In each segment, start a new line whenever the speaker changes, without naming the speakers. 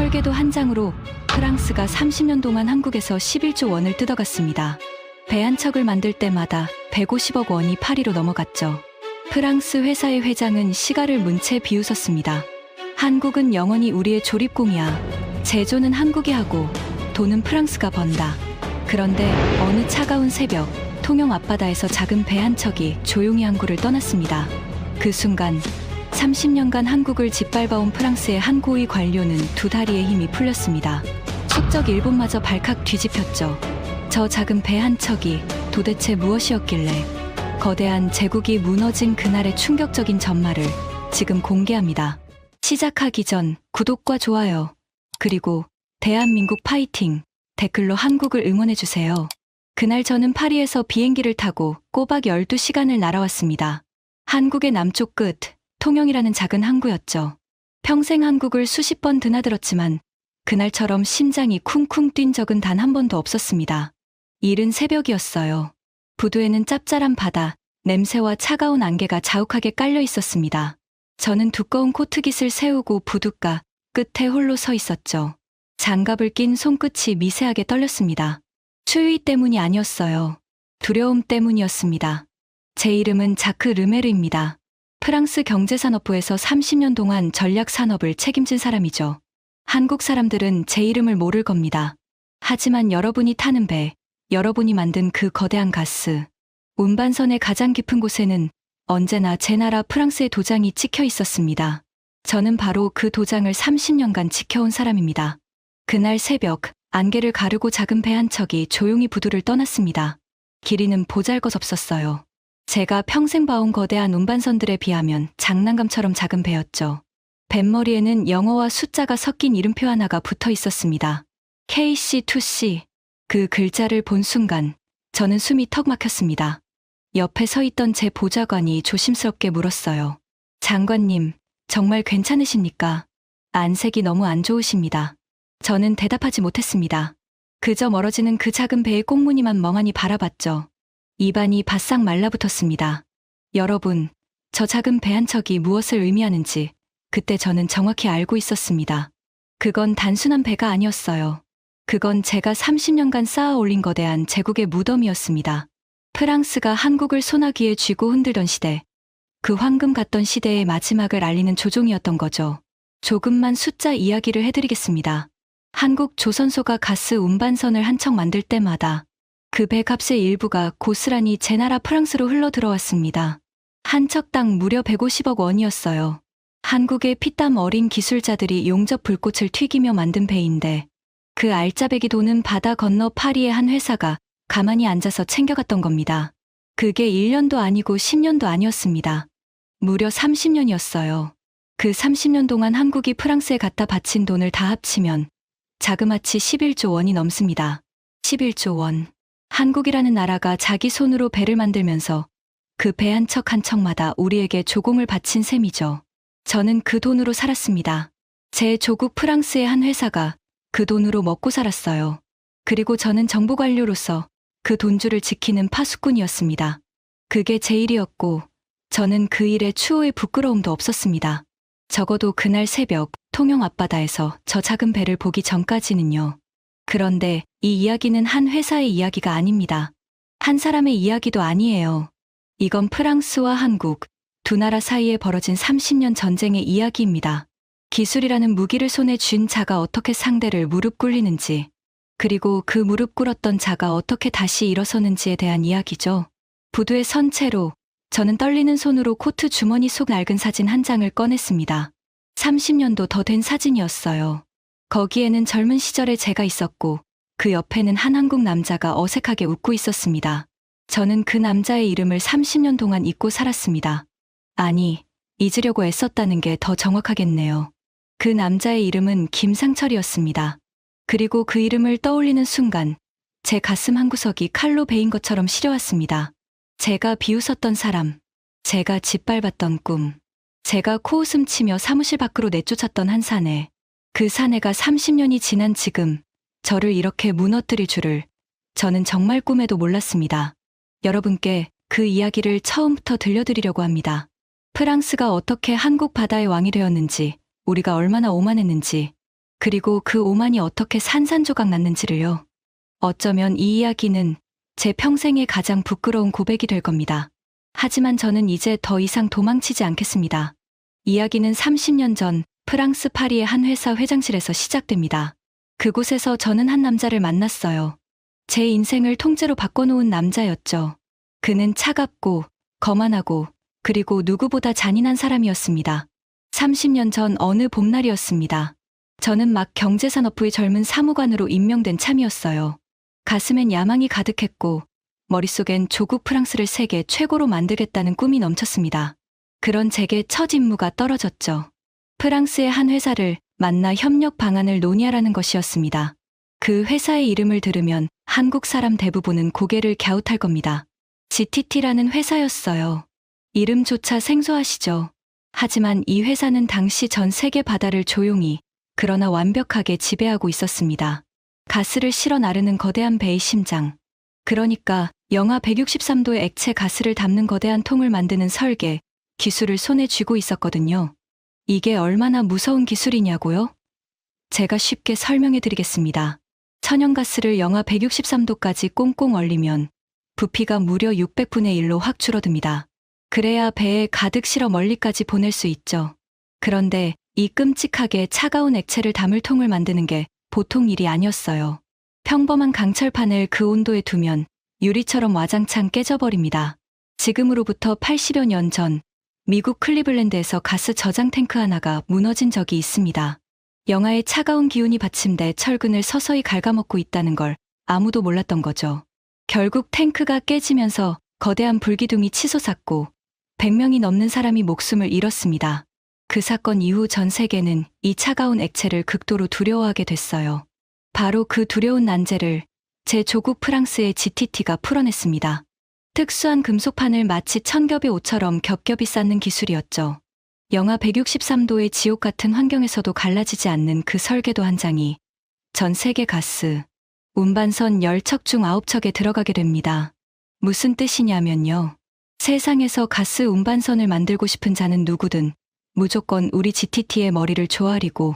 설계도 한 장으로 프랑스가 30년 동안 한국에서 11조 원을 뜯어갔습니다. 배 한 척을 만들 때마다 150억 원이 파리로 넘어갔죠. 프랑스 회사의 회장은 시가를 문 채 비웃었습니다. 한국은 영원히 우리의 조립공이야. 제조는 한국이 하고 돈은 프랑스가 번다. 그런데 어느 차가운 새벽, 통영 앞바다에서 작은 배 한 척이 조용히 항구를 떠났습니다. 그 순간 30년간 한국을 짓밟아온 프랑스의 한 고위 관료는 두 다리의 힘이 풀렸습니다. 숙적 일본마저 발칵 뒤집혔죠. 저 작은 배 한 척이 도대체 무엇이었길래. 거대한 제국이 무너진 그날의 충격적인 전말을 지금 공개합니다. 시작하기 전 구독과 좋아요, 그리고 대한민국 파이팅 댓글로 한국을 응원해주세요. 그날 저는 파리에서 비행기를 타고 꼬박 12시간을 날아왔습니다. 한국의 남쪽 끝, 통영이라는 작은 항구였죠. 평생 한국을 수십 번 드나들었지만 그날처럼 심장이 쿵쿵 뛴 적은 단 한 번도 없었습니다. 이른 새벽이었어요. 부두에는 짭짤한 바다, 냄새와 차가운 안개가 자욱하게 깔려 있었습니다. 저는 두꺼운 코트깃을 세우고 부둣가 끝에 홀로 서 있었죠. 장갑을 낀 손끝이 미세하게 떨렸습니다. 추위 때문이 아니었어요. 두려움 때문이었습니다. 제 이름은 자크 르메르입니다. 프랑스 경제산업부에서 30년 동안 전략산업을 책임진 사람이죠. 한국 사람들은 제 이름을 모를 겁니다. 하지만 여러분이 타는 배, 여러분이 만든 그 거대한 가스, 운반선의 가장 깊은 곳에는 언제나 제 나라 프랑스의 도장이 찍혀 있었습니다. 저는 바로 그 도장을 30년간 지켜온 사람입니다. 그날 새벽, 안개를 가르고 작은 배 한 척이 조용히 부두를 떠났습니다. 길이는 보잘것없었어요. 제가 평생 봐온 거대한 운반선들에 비하면 장난감처럼 작은 배였죠. 뱃머리에는 영어와 숫자가 섞인 이름표 하나가 붙어 있었습니다. KC2C. 그 글자를 본 순간 저는 숨이 턱 막혔습니다. 옆에 서 있던 제 보좌관이 조심스럽게 물었어요. 장관님, 정말 괜찮으십니까? 안색이 너무 안 좋으십니다. 저는 대답하지 못했습니다. 그저 멀어지는 그 작은 배의 꽁무니만 멍하니 바라봤죠. 입안이 바싹 말라붙었습니다. 여러분, 저 작은 배 한 척이 무엇을 의미하는지 그때 저는 정확히 알고 있었습니다. 그건 단순한 배가 아니었어요. 그건 제가 30년간 쌓아 올린 거대한 제국의 무덤이었습니다. 프랑스가 한국을 소나기에 쥐고 흔들던 시대, 그 황금 같던 시대의 마지막을 알리는 조종이었던 거죠. 조금만 숫자 이야기를 해드리겠습니다. 한국 조선소가 가스 운반선을 한 척 만들 때마다 그 배값의 일부가 고스란히 제 나라 프랑스로 흘러 들어왔습니다. 한 척당 무려 150억 원이었어요. 한국의 피땀 어린 기술자들이 용접 불꽃을 튀기며 만든 배인데 그 알짜배기 돈은 바다 건너 파리의 한 회사가 가만히 앉아서 챙겨갔던 겁니다. 그게 1년도 아니고 10년도 아니었습니다. 무려 30년이었어요. 그 30년 동안 한국이 프랑스에 갖다 바친 돈을 다 합치면 자그마치 11조 원이 넘습니다. 11조 원. 한국이라는 나라가 자기 손으로 배를 만들면서 그 배 한 척 한 척마다 우리에게 조공을 바친 셈이죠. 저는 그 돈으로 살았습니다. 제 조국 프랑스의 한 회사가 그 돈으로 먹고 살았어요. 그리고 저는 정부 관료로서 그 돈줄을 지키는 파수꾼이었습니다. 그게 제 일이었고 저는 그 일에 추호의 부끄러움도 없었습니다. 적어도 그날 새벽 통영 앞바다에서 저 작은 배를 보기 전까지는요. 그런데 이 이야기는 한 회사의 이야기가 아닙니다. 한 사람의 이야기도 아니에요. 이건 프랑스와 한국, 두 나라 사이에 벌어진 30년 전쟁의 이야기입니다. 기술이라는 무기를 손에 쥔 자가 어떻게 상대를 무릎 꿇리는지, 그리고 그 무릎 꿇었던 자가 어떻게 다시 일어서는지에 대한 이야기죠. 부두에 선 채로 저는 떨리는 손으로 코트 주머니 속 낡은 사진 한 장을 꺼냈습니다. 30년도 더 된 사진이었어요. 거기에는 젊은 시절의 제가 있었고 그 옆에는 한 한국 남자가 어색하게 웃고 있었습니다. 저는 그 남자의 이름을 30년 동안 잊고 살았습니다. 아니, 잊으려고 애썼다는 게 더 정확하겠네요. 그 남자의 이름은 김상철이었습니다. 그리고 그 이름을 떠올리는 순간 제 가슴 한구석이 칼로 베인 것처럼 시려왔습니다. 제가 비웃었던 사람, 제가 짓밟았던 꿈, 제가 코웃음 치며 사무실 밖으로 내쫓았던 한 사내, 그 사내가 30년이 지난 지금 저를 이렇게 무너뜨릴 줄을 저는 정말 꿈에도 몰랐습니다. 여러분께 그 이야기를 처음부터 들려드리려고 합니다. 프랑스가 어떻게 한국 바다의 왕이 되었는지, 우리가 얼마나 오만했는지, 그리고 그 오만이 어떻게 산산조각 났는지를요. 어쩌면 이 이야기는 제 평생의 가장 부끄러운 고백이 될 겁니다. 하지만 저는 이제 더 이상 도망치지 않겠습니다. 이야기는 30년 전 프랑스 파리의 한 회사 회장실에서 시작됩니다. 그곳에서 저는 한 남자를 만났어요. 제 인생을 통째로 바꿔놓은 남자였죠. 그는 차갑고 거만하고 그리고 누구보다 잔인한 사람이었습니다. 30년 전 어느 봄날이었습니다. 저는 막 경제산업부의 젊은 사무관으로 임명된 참이었어요. 가슴엔 야망이 가득했고 머릿속엔 조국 프랑스를 세계 최고로 만들겠다는 꿈이 넘쳤습니다. 그런 제게 첫 임무가 떨어졌죠. 프랑스의 한 회사를 만나 협력 방안을 논의하라는 것이었습니다. 그 회사의 이름을 들으면 한국 사람 대부분은 고개를 갸웃할 겁니다. GTT라는 회사였어요. 이름조차 생소하시죠? 하지만 이 회사는 당시 전 세계 바다를 조용히 그러나 완벽하게 지배하고 있었습니다. 가스를 실어 나르는 거대한 배의 심장. 그러니까 영하 163도의 액체 가스를 담는 거대한 통을 만드는 설계, 기술을 손에 쥐고 있었거든요. 이게 얼마나 무서운 기술이냐고요? 제가 쉽게 설명해 드리겠습니다. 천연가스를 영하 163도까지 꽁꽁 얼리면 부피가 무려 600분의 1로 확 줄어듭니다. 그래야 배에 가득 실어 멀리까지 보낼 수 있죠. 그런데 이 끔찍하게 차가운 액체를 담을 통을 만드는 게 보통 일이 아니었어요. 평범한 강철판을 그 온도에 두면 유리처럼 와장창 깨져버립니다. 지금으로부터 80여 년 전 미국 클리블랜드에서 가스 저장 탱크 하나가 무너진 적이 있습니다. 영하의 차가운 기운이 받침돼 철근을 서서히 갉아먹고 있다는 걸 아무도 몰랐던 거죠. 결국 탱크가 깨지면서 거대한 불기둥이 치솟았고 100명이 넘는 사람이 목숨을 잃었습니다. 그 사건 이후 전 세계는 이 차가운 액체를 극도로 두려워하게 됐어요. 바로 그 두려운 난제를 제 조국 프랑스의 GTT가 풀어냈습니다. 특수한 금속판을 마치 천겹의 옷처럼 겹겹이 쌓는 기술이었죠. 영하 163도의 지옥 같은 환경에서도 갈라지지 않는 그 설계도 한 장이 전 세계 가스 운반선 10척 중 9척에 들어가게 됩니다. 무슨 뜻이냐면요. 세상에서 가스 운반선을 만들고 싶은 자는 누구든 무조건 우리 GTT의 머리를 조아리고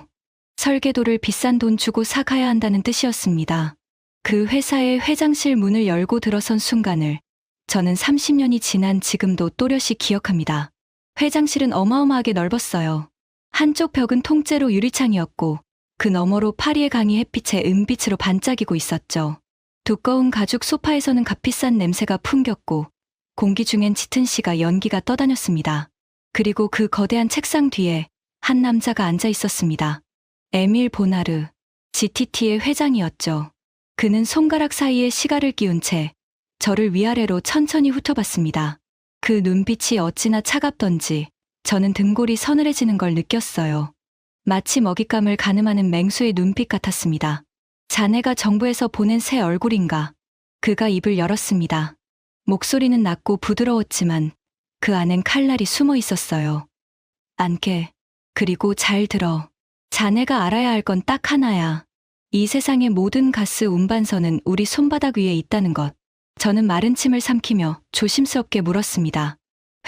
설계도를 비싼 돈 주고 사가야 한다는 뜻이었습니다. 그 회사의 회장실 문을 열고 들어선 순간을 저는 30년이 지난 지금도 또렷이 기억합니다. 회장실은 어마어마하게 넓었어요. 한쪽 벽은 통째로 유리창이었고 그 너머로 파리의 강이 햇빛에 은빛으로 반짝이고 있었죠. 두꺼운 가죽 소파에서는 값비싼 냄새가 풍겼고 공기 중엔 짙은 씨가 연기가 떠다녔습니다. 그리고 그 거대한 책상 뒤에 한 남자가 앉아 있었습니다. 에밀 보나르, GTT의 회장이었죠. 그는 손가락 사이에 시가를 끼운 채 저를 위아래로 천천히 훑어봤습니다. 그 눈빛이 어찌나 차갑던지 저는 등골이 서늘해지는 걸 느꼈어요. 마치 먹잇감을 가늠하는 맹수의 눈빛 같았습니다. 자네가 정부에서 보낸 새 얼굴인가? 그가 입을 열었습니다. 목소리는 낮고 부드러웠지만 그 안엔 칼날이 숨어 있었어요. 안게, 그리고 잘 들어. 자네가 알아야 할 건 딱 하나야. 이 세상의 모든 가스 운반선은 우리 손바닥 위에 있다는 것. 저는 마른 침을 삼키며 조심스럽게 물었습니다.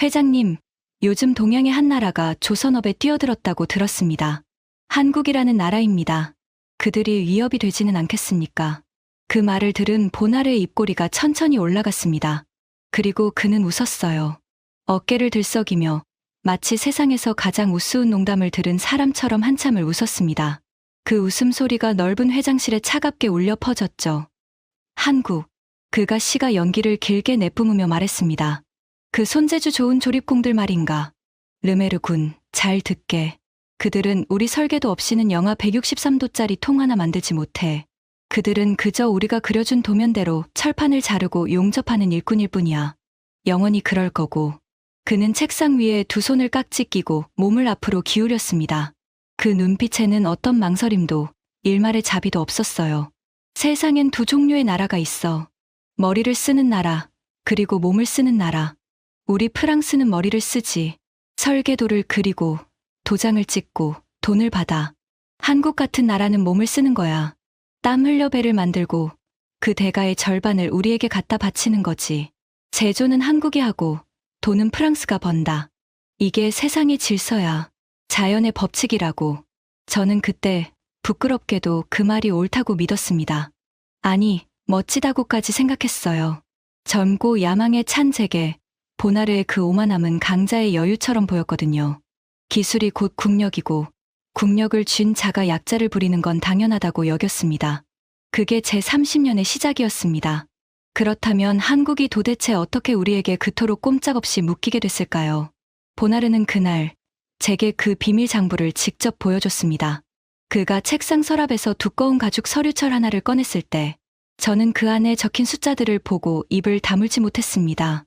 회장님, 요즘 동양의 한 나라가 조선업에 뛰어들었다고 들었습니다. 한국이라는 나라입니다. 그들이 위협이 되지는 않겠습니까? 그 말을 들은 보나르의 입꼬리가 천천히 올라갔습니다. 그리고 그는 웃었어요. 어깨를 들썩이며 마치 세상에서 가장 우스운 농담을 들은 사람처럼 한참을 웃었습니다. 그 웃음소리가 넓은 회장실에 차갑게 울려 퍼졌죠. 한국. 그가 시가 연기를 길게 내뿜으며 말했습니다. 그 손재주 좋은 조립공들 말인가. 르메르 군, 잘 듣게. 그들은 우리 설계도 없이는 영하 163도짜리 통 하나 만들지 못해. 그들은 그저 우리가 그려준 도면대로 철판을 자르고 용접하는 일꾼일 뿐이야. 영원히 그럴 거고. 그는 책상 위에 두 손을 깍지 끼고 몸을 앞으로 기울였습니다. 그 눈빛에는 어떤 망설임도 일말의 자비도 없었어요. 세상엔 두 종류의 나라가 있어. 머리를 쓰는 나라, 그리고 몸을 쓰는 나라. 우리 프랑스는 머리를 쓰지. 설계도를 그리고 도장을 찍고 돈을 받아. 한국 같은 나라는 몸을 쓰는 거야. 땀 흘려 배를 만들고 그 대가의 절반을 우리에게 갖다 바치는 거지. 제조는 한국이 하고 돈은 프랑스가 번다. 이게 세상의 질서야. 자연의 법칙이라고. 저는 그때 부끄럽게도 그 말이 옳다고 믿었습니다. 아니, 멋지다고까지 생각했어요. 젊고 야망에 찬 제게 보나르의 그 오만함은 강자의 여유처럼 보였거든요. 기술이 곧 국력이고 국력을 쥔 자가 약자를 부리는 건 당연하다고 여겼습니다. 그게 제 30년의 시작이었습니다. 그렇다면 한국이 도대체 어떻게 우리에게 그토록 꼼짝없이 묶이게 됐을까요? 보나르는 그날 제게 그 비밀 장부를 직접 보여줬습니다. 그가 책상 서랍에서 두꺼운 가죽 서류철 하나를 꺼냈을 때 저는 그 안에 적힌 숫자들을 보고 입을 다물지 못했습니다.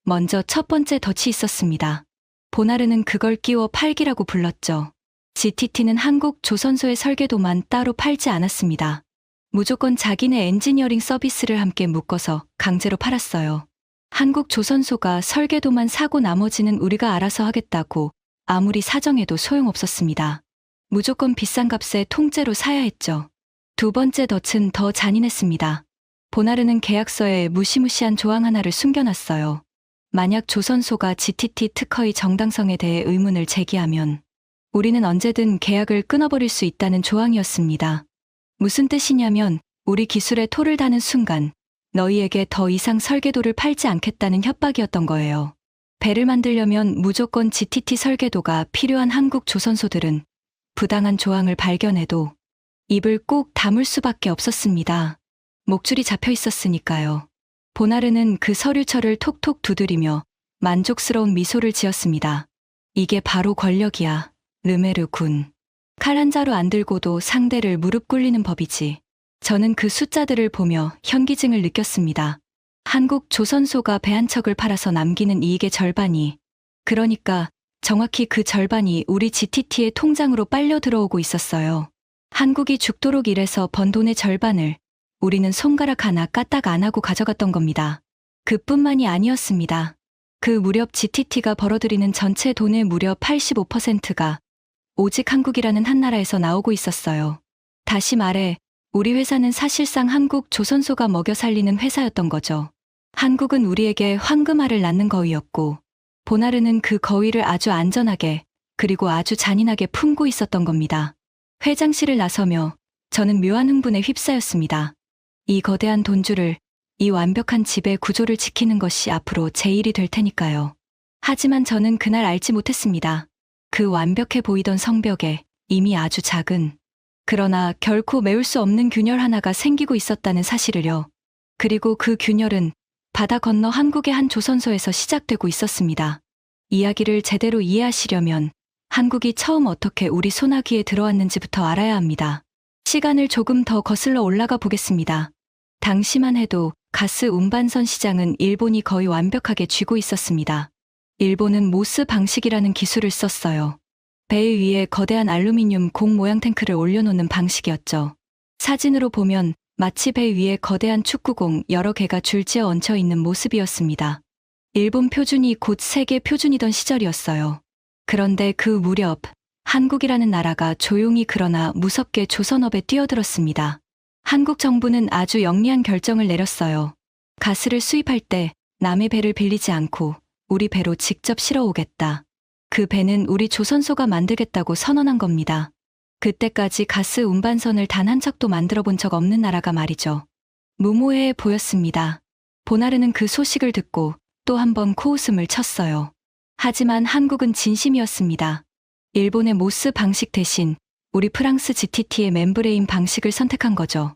먼저 첫 번째 덫이 있었습니다. 보나르는 그걸 끼워 팔기라고 불렀죠. GTT는 한국 조선소의 설계도만 따로 팔지 않았습니다. 무조건 자기네 엔지니어링 서비스를 함께 묶어서 강제로 팔았어요. 한국 조선소가 설계도만 사고 나머지는 우리가 알아서 하겠다고 아무리 사정해도 소용없었습니다. 무조건 비싼 값에 통째로 사야 했죠. 두 번째 덫은 더 잔인했습니다. 보나르는 계약서에 무시무시한 조항 하나를 숨겨놨어요. 만약 조선소가 GTT 특허의 정당성에 대해 의문을 제기하면 우리는 언제든 계약을 끊어버릴 수 있다는 조항이었습니다. 무슨 뜻이냐면 우리 기술에 토를 다는 순간 너희에게 더 이상 설계도를 팔지 않겠다는 협박이었던 거예요. 배를 만들려면 무조건 GTT 설계도가 필요한 한국 조선소들은 부당한 조항을 발견해도 입을 꼭 다물 수밖에 없었습니다. 목줄이 잡혀 있었으니까요. 보나르는 그 서류철을 톡톡 두드리며 만족스러운 미소를 지었습니다. 이게 바로 권력이야, 르메르 군. 칼 한 자루 안 들고도 상대를 무릎 꿇리는 법이지. 저는 그 숫자들을 보며 현기증을 느꼈습니다. 한국 조선소가 배 한 척을 팔아서 남기는 이익의 절반이, 그러니까 정확히 그 절반이 우리 GTT의 통장으로 빨려 들어오고 있었어요. 한국이 죽도록 일해서 번 돈의 절반을 우리는 손가락 하나 까딱 안 하고 가져갔던 겁니다. 그뿐만이 아니었습니다. 그 무렵 GTT가 벌어들이는 전체 돈의 무려 85%가 오직 한국이라는 한 나라에서 나오고 있었어요. 다시 말해 우리 회사는 사실상 한국 조선소가 먹여 살리는 회사였던 거죠. 한국은 우리에게 황금알을 낳는 거위였고 보나르는 그 거위를 아주 안전하게 그리고 아주 잔인하게 품고 있었던 겁니다. 회장실을 나서며 저는 묘한 흥분에 휩싸였습니다. 이 거대한 돈줄을, 이 완벽한 지배 구조를 지키는 것이 앞으로 제 일이 될 테니까요. 하지만 저는 그날 알지 못했습니다. 그 완벽해 보이던 성벽에 이미 아주 작은, 그러나 결코 메울 수 없는 균열 하나가 생기고 있었다는 사실을요. 그리고 그 균열은 바다 건너 한국의 한 조선소에서 시작되고 있었습니다. 이야기를 제대로 이해하시려면 한국이 처음 어떻게 우리 소나기에 들어왔는지부터 알아야 합니다. 시간을 조금 더 거슬러 올라가 보겠습니다. 당시만 해도 가스 운반선 시장은 일본이 거의 완벽하게 쥐고 있었습니다. 일본은 모스 방식이라는 기술을 썼어요. 배 위에 거대한 알루미늄 공 모양 탱크를 올려놓는 방식이었죠. 사진으로 보면 마치 배 위에 거대한 축구공 여러 개가 줄지어 얹혀 있는 모습이었습니다. 일본 표준이 곧 세계 표준이던 시절이었어요. 그런데 그 무렵 한국이라는 나라가 조용히 그러나 무섭게 조선업에 뛰어들었습니다. 한국 정부는 아주 영리한 결정을 내렸어요. 가스를 수입할 때 남의 배를 빌리지 않고 우리 배로 직접 실어오겠다. 그 배는 우리 조선소가 만들겠다고 선언한 겁니다. 그때까지 가스 운반선을 단 한 척도 만들어 본 적 없는 나라가 말이죠. 무모해 보였습니다. 보나르는 그 소식을 듣고 또 한 번 코웃음을 쳤어요. 하지만 한국은 진심이었습니다. 일본의 모스 방식 대신 우리 프랑스 GTT의 멤브레인 방식을 선택한 거죠.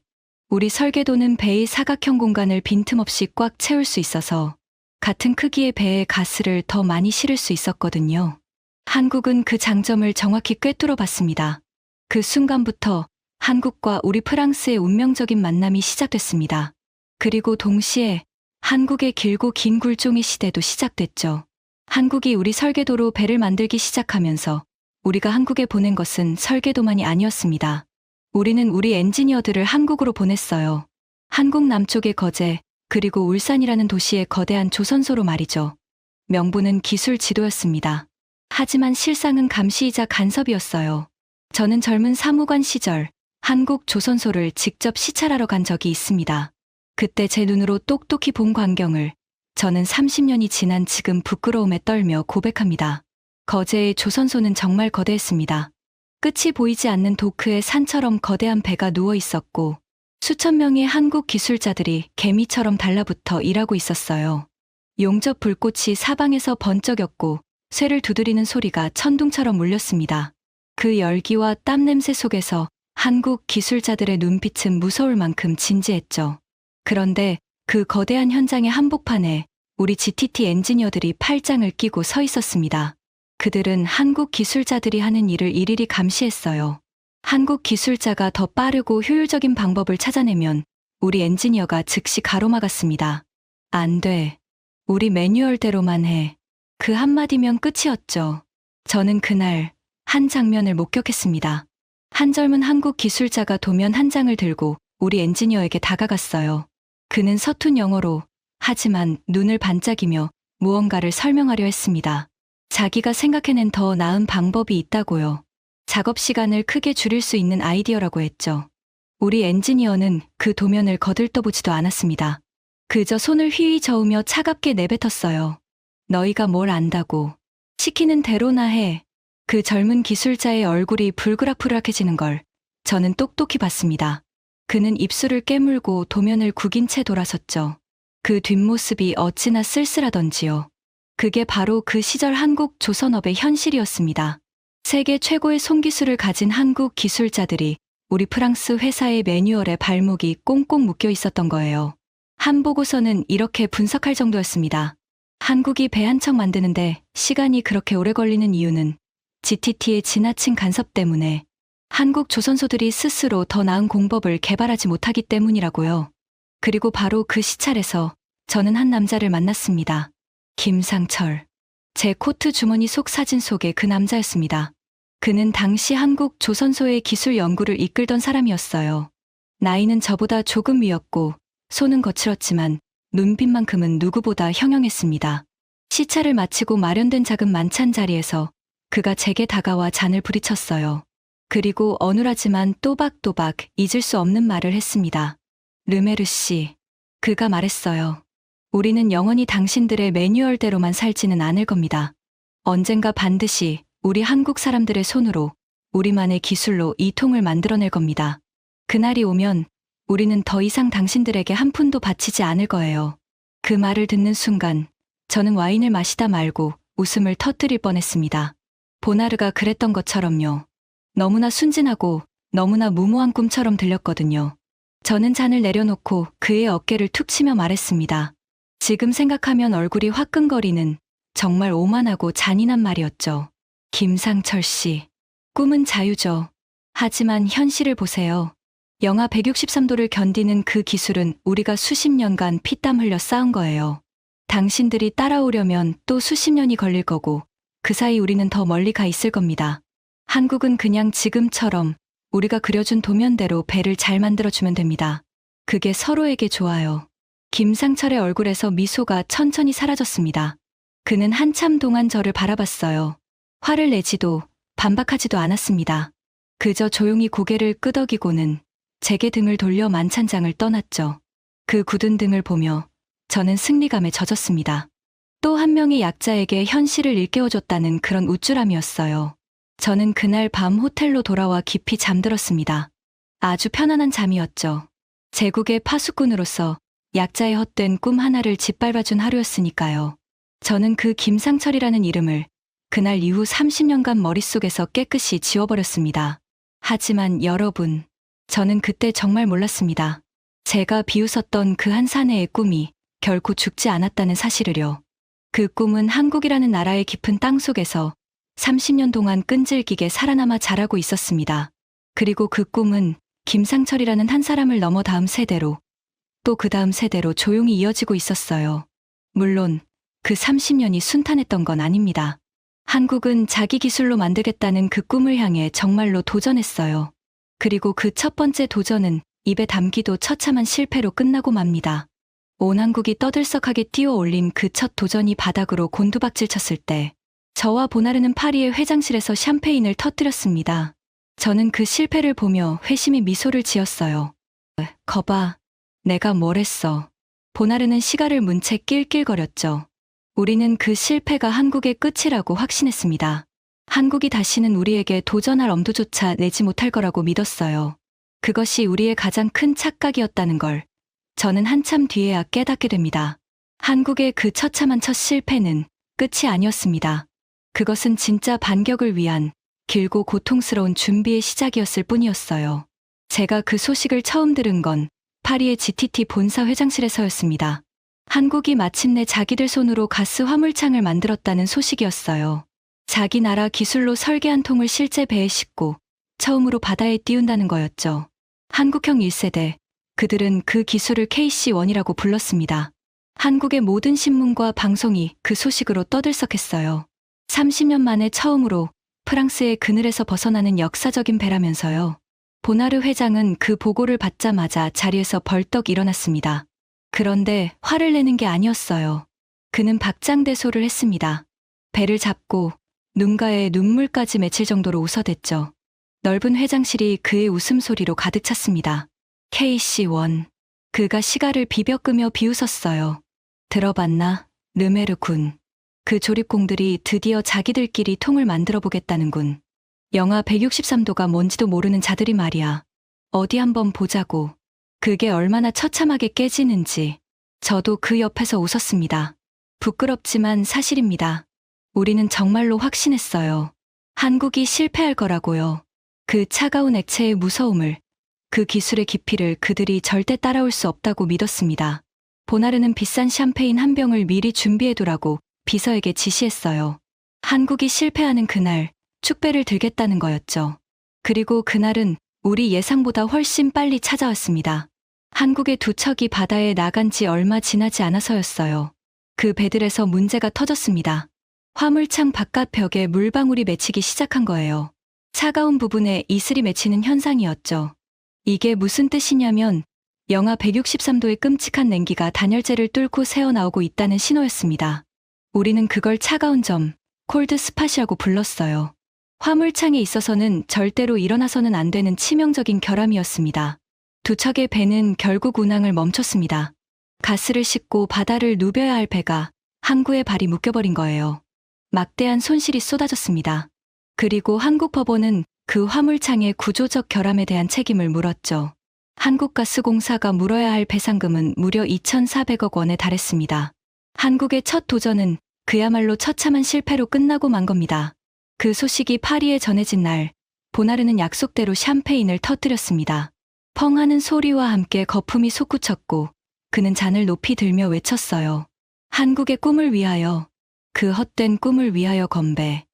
우리 설계도는 배의 사각형 공간을 빈틈없이 꽉 채울 수 있어서 같은 크기의 배에 가스를 더 많이 실을 수 있었거든요. 한국은 그 장점을 정확히 꿰뚫어 봤습니다. 그 순간부터 한국과 우리 프랑스의 운명적인 만남이 시작됐습니다. 그리고 동시에 한국의 길고 긴 굴종의 시대도 시작됐죠. 한국이 우리 설계도로 배를 만들기 시작하면서 우리가 한국에 보낸 것은 설계도만이 아니었습니다. 우리는 우리 엔지니어들을 한국으로 보냈어요. 한국 남쪽의 거제, 그리고 울산이라는 도시의 거대한 조선소로 말이죠. 명분은 기술 지도였습니다. 하지만 실상은 감시이자 간섭이었어요. 저는 젊은 사무관 시절 한국 조선소를 직접 시찰하러 간 적이 있습니다. 그때 제 눈으로 똑똑히 본 광경을 저는 30년이 지난 지금 부끄러움에 떨며 고백합니다. 거제의 조선소는 정말 거대했습니다. 끝이 보이지 않는 도크에 산처럼 거대한 배가 누워 있었고 수천 명의 한국 기술자들이 개미처럼 달라붙어 일하고 있었어요. 용접 불꽃이 사방에서 번쩍였고 쇠를 두드리는 소리가 천둥처럼 울렸습니다. 그 열기와 땀 냄새 속에서 한국 기술자들의 눈빛은 무서울 만큼 진지했죠. 그런데 그 거대한 현장의 한복판에 우리 GTT 엔지니어들이 팔짱을 끼고 서 있었습니다. 그들은 한국 기술자들이 하는 일을 일일이 감시했어요. 한국 기술자가 더 빠르고 효율적인 방법을 찾아내면 우리 엔지니어가 즉시 가로막았습니다. 안 돼. 우리 매뉴얼대로만 해. 그 한마디면 끝이었죠. 저는 그날 한 장면을 목격했습니다. 한 젊은 한국 기술자가 도면 한 장을 들고 우리 엔지니어에게 다가갔어요. 그는 서툰 영어로 하지만 눈을 반짝이며 무언가를 설명하려 했습니다. 자기가 생각해낸 더 나은 방법이 있다고요. 작업 시간을 크게 줄일 수 있는 아이디어라고 했죠. 우리 엔지니어는 그 도면을 거들떠보지도 않았습니다. 그저 손을 휘휘 저으며 차갑게 내뱉었어요. 너희가 뭘 안다고. 시키는 대로나 해. 그 젊은 기술자의 얼굴이 불그락불락해지는 걸 저는 똑똑히 봤습니다. 그는 입술을 깨물고 도면을 구긴 채 돌아섰죠. 그 뒷모습이 어찌나 쓸쓸하던지요. 그게 바로 그 시절 한국 조선업의 현실이었습니다. 세계 최고의 손기술을 가진 한국 기술자들이 우리 프랑스 회사의 매뉴얼에 발목이 꽁꽁 묶여 있었던 거예요. 한 보고서는 이렇게 분석할 정도였습니다. 한국이 배 한 척 만드는데 시간이 그렇게 오래 걸리는 이유는 GTT의 지나친 간섭 때문에 한국 조선소들이 스스로 더 나은 공법을 개발하지 못하기 때문이라고요. 그리고 바로 그 시찰에서 저는 한 남자를 만났습니다. 김상철. 제 코트 주머니 속 사진 속의 그 남자였습니다. 그는 당시 한국 조선소의 기술 연구를 이끌던 사람이었어요. 나이는 저보다 조금 위였고 손은 거칠었지만 눈빛만큼은 누구보다 형형했습니다. 시찰을 마치고 마련된 작은 만찬 자리에서 그가 제게 다가와 잔을 부리쳤어요. 그리고 어눌하지만 또박또박 잊을 수 없는 말을 했습니다. 르메르 씨. 그가 말했어요. 우리는 영원히 당신들의 매뉴얼대로만 살지는 않을 겁니다. 언젠가 반드시 우리 한국 사람들의 손으로 우리만의 기술로 이 통을 만들어낼 겁니다. 그날이 오면 우리는 더 이상 당신들에게 한 푼도 바치지 않을 거예요. 그 말을 듣는 순간 저는 와인을 마시다 말고 웃음을 터뜨릴 뻔했습니다. 보나르가 그랬던 것처럼요. 너무나 순진하고 너무나 무모한 꿈처럼 들렸거든요. 저는 잔을 내려놓고 그의 어깨를 툭 치며 말했습니다. 지금 생각하면 얼굴이 화끈거리는 정말 오만하고 잔인한 말이었죠. 김상철 씨. 꿈은 자유죠. 하지만 현실을 보세요. 영하 163도를 견디는 그 기술은 우리가 수십 년간 피땀 흘려 쌓은 거예요. 당신들이 따라오려면 또 수십 년이 걸릴 거고 그 사이 우리는 더 멀리 가 있을 겁니다. 한국은 그냥 지금처럼 우리가 그려준 도면대로 배를 잘 만들어주면 됩니다. 그게 서로에게 좋아요. 김상철의 얼굴에서 미소가 천천히 사라졌습니다. 그는 한참 동안 저를 바라봤어요. 화를 내지도 반박하지도 않았습니다. 그저 조용히 고개를 끄덕이고는 제게 등을 돌려 만찬장을 떠났죠. 그 굳은 등을 보며 저는 승리감에 젖었습니다. 또 한 명의 약자에게 현실을 일깨워줬다는 그런 우쭐함이었어요. 저는 그날 밤 호텔로 돌아와 깊이 잠들었습니다. 아주 편안한 잠이었죠. 제국의 파수꾼으로서 약자의 헛된 꿈 하나를 짓밟아준 하루였으니까요. 저는 그 김상철이라는 이름을 그날 이후 30년간 머릿속에서 깨끗이 지워버렸습니다. 하지만 여러분, 저는 그때 정말 몰랐습니다. 제가 비웃었던 그 한 사내의 꿈이 결코 죽지 않았다는 사실을요. 그 꿈은 한국이라는 나라의 깊은 땅속에서 30년 동안 끈질기게 살아남아 자라고 있었습니다. 그리고 그 꿈은 김상철이라는 한 사람을 넘어 다음 세대로 또 그 다음 세대로 조용히 이어지고 있었어요. 물론 그 30년이 순탄했던 건 아닙니다. 한국은 자기 기술로 만들겠다는 그 꿈을 향해 정말로 도전했어요. 그리고 그 첫 번째 도전은 입에 담기도 처참한 실패로 끝나고 맙니다. 온 한국이 떠들썩하게 뛰어올린 그 첫 도전이 바닥으로 곤두박질 쳤을 때 저와 보나르는 파리의 회장실에서 샴페인을 터뜨렸습니다. 저는 그 실패를 보며 회심의 미소를 지었어요. 거봐, 내가 뭘 했어. 보나르는 시가를 문 채 낄낄거렸죠. 우리는 그 실패가 한국의 끝이라고 확신했습니다. 한국이 다시는 우리에게 도전할 엄두조차 내지 못할 거라고 믿었어요. 그것이 우리의 가장 큰 착각이었다는 걸 저는 한참 뒤에야 깨닫게 됩니다. 한국의 그 처참한 첫 실패는 끝이 아니었습니다. 그것은 진짜 반격을 위한 길고 고통스러운 준비의 시작이었을 뿐이었어요. 제가 그 소식을 처음 들은 건 파리의 GTT 본사 회장실에서였습니다. 한국이 마침내 자기들 손으로 가스 화물창을 만들었다는 소식이었어요. 자기 나라 기술로 설계한 통을 실제 배에 싣고 처음으로 바다에 띄운다는 거였죠. 한국형 1세대, 그들은 그 기술을 KC1이라고 불렀습니다. 한국의 모든 신문과 방송이 그 소식으로 떠들썩했어요. 30년 만에 처음으로 프랑스의 그늘에서 벗어나는 역사적인 배라면서요. 보나르 회장은 그 보고를 받자마자 자리에서 벌떡 일어났습니다. 그런데 화를 내는 게 아니었어요. 그는 박장대소를 했습니다. 배를 잡고 눈가에 눈물까지 맺힐 정도로 웃어댔죠. 넓은 회장실이 그의 웃음소리로 가득 찼습니다. KC1. 그가 시가를 비벼끄며 비웃었어요. 들어봤나? 르메르 군. 그 조립공들이 드디어 자기들끼리 통을 만들어 보겠다는군. 영하 163도가 뭔지도 모르는 자들이 말이야. 어디 한번 보자고. 그게 얼마나 처참하게 깨지는지. 저도 그 옆에서 웃었습니다. 부끄럽지만 사실입니다. 우리는 정말로 확신했어요. 한국이 실패할 거라고요. 그 차가운 액체의 무서움을, 그 기술의 깊이를 그들이 절대 따라올 수 없다고 믿었습니다. 보나르는 비싼 샴페인 한 병을 미리 준비해두라고 비서에게 지시했어요. 한국이 실패하는 그날 축배를 들겠다는 거였죠. 그리고 그날은 우리 예상보다 훨씬 빨리 찾아왔습니다. 한국의 두 척이 바다에 나간 지 얼마 지나지 않아서였어요. 그 배들에서 문제가 터졌습니다. 화물창 바깥 벽에 물방울이 맺히기 시작한 거예요. 차가운 부분에 이슬이 맺히는 현상이었죠. 이게 무슨 뜻이냐면 영하 163도의 끔찍한 냉기가 단열재를 뚫고 새어나오고 있다는 신호였습니다. 우리는 그걸 차가운 점, 콜드 스팟이라고 불렀어요. 화물창에 있어서는 절대로 일어나서는 안 되는 치명적인 결함이었습니다. 두 척의 배는 결국 운항을 멈췄습니다. 가스를 싣고 바다를 누벼야 할 배가 항구에 발이 묶여버린 거예요. 막대한 손실이 쏟아졌습니다. 그리고 한국 법원은 그 화물창의 구조적 결함에 대한 책임을 물었죠. 한국가스공사가 물어야 할 배상금은 무려 2,400억 원에 달했습니다. 한국의 첫 도전은 그야말로 처참한 실패로 끝나고 만 겁니다. 그 소식이 파리에 전해진 날, 보나르는 약속대로 샴페인을 터뜨렸습니다. 펑 하는 소리와 함께 거품이 솟구쳤고 그는 잔을 높이 들며 외쳤어요. 한국의 꿈을 위하여, 그 헛된 꿈을 위하여 건배.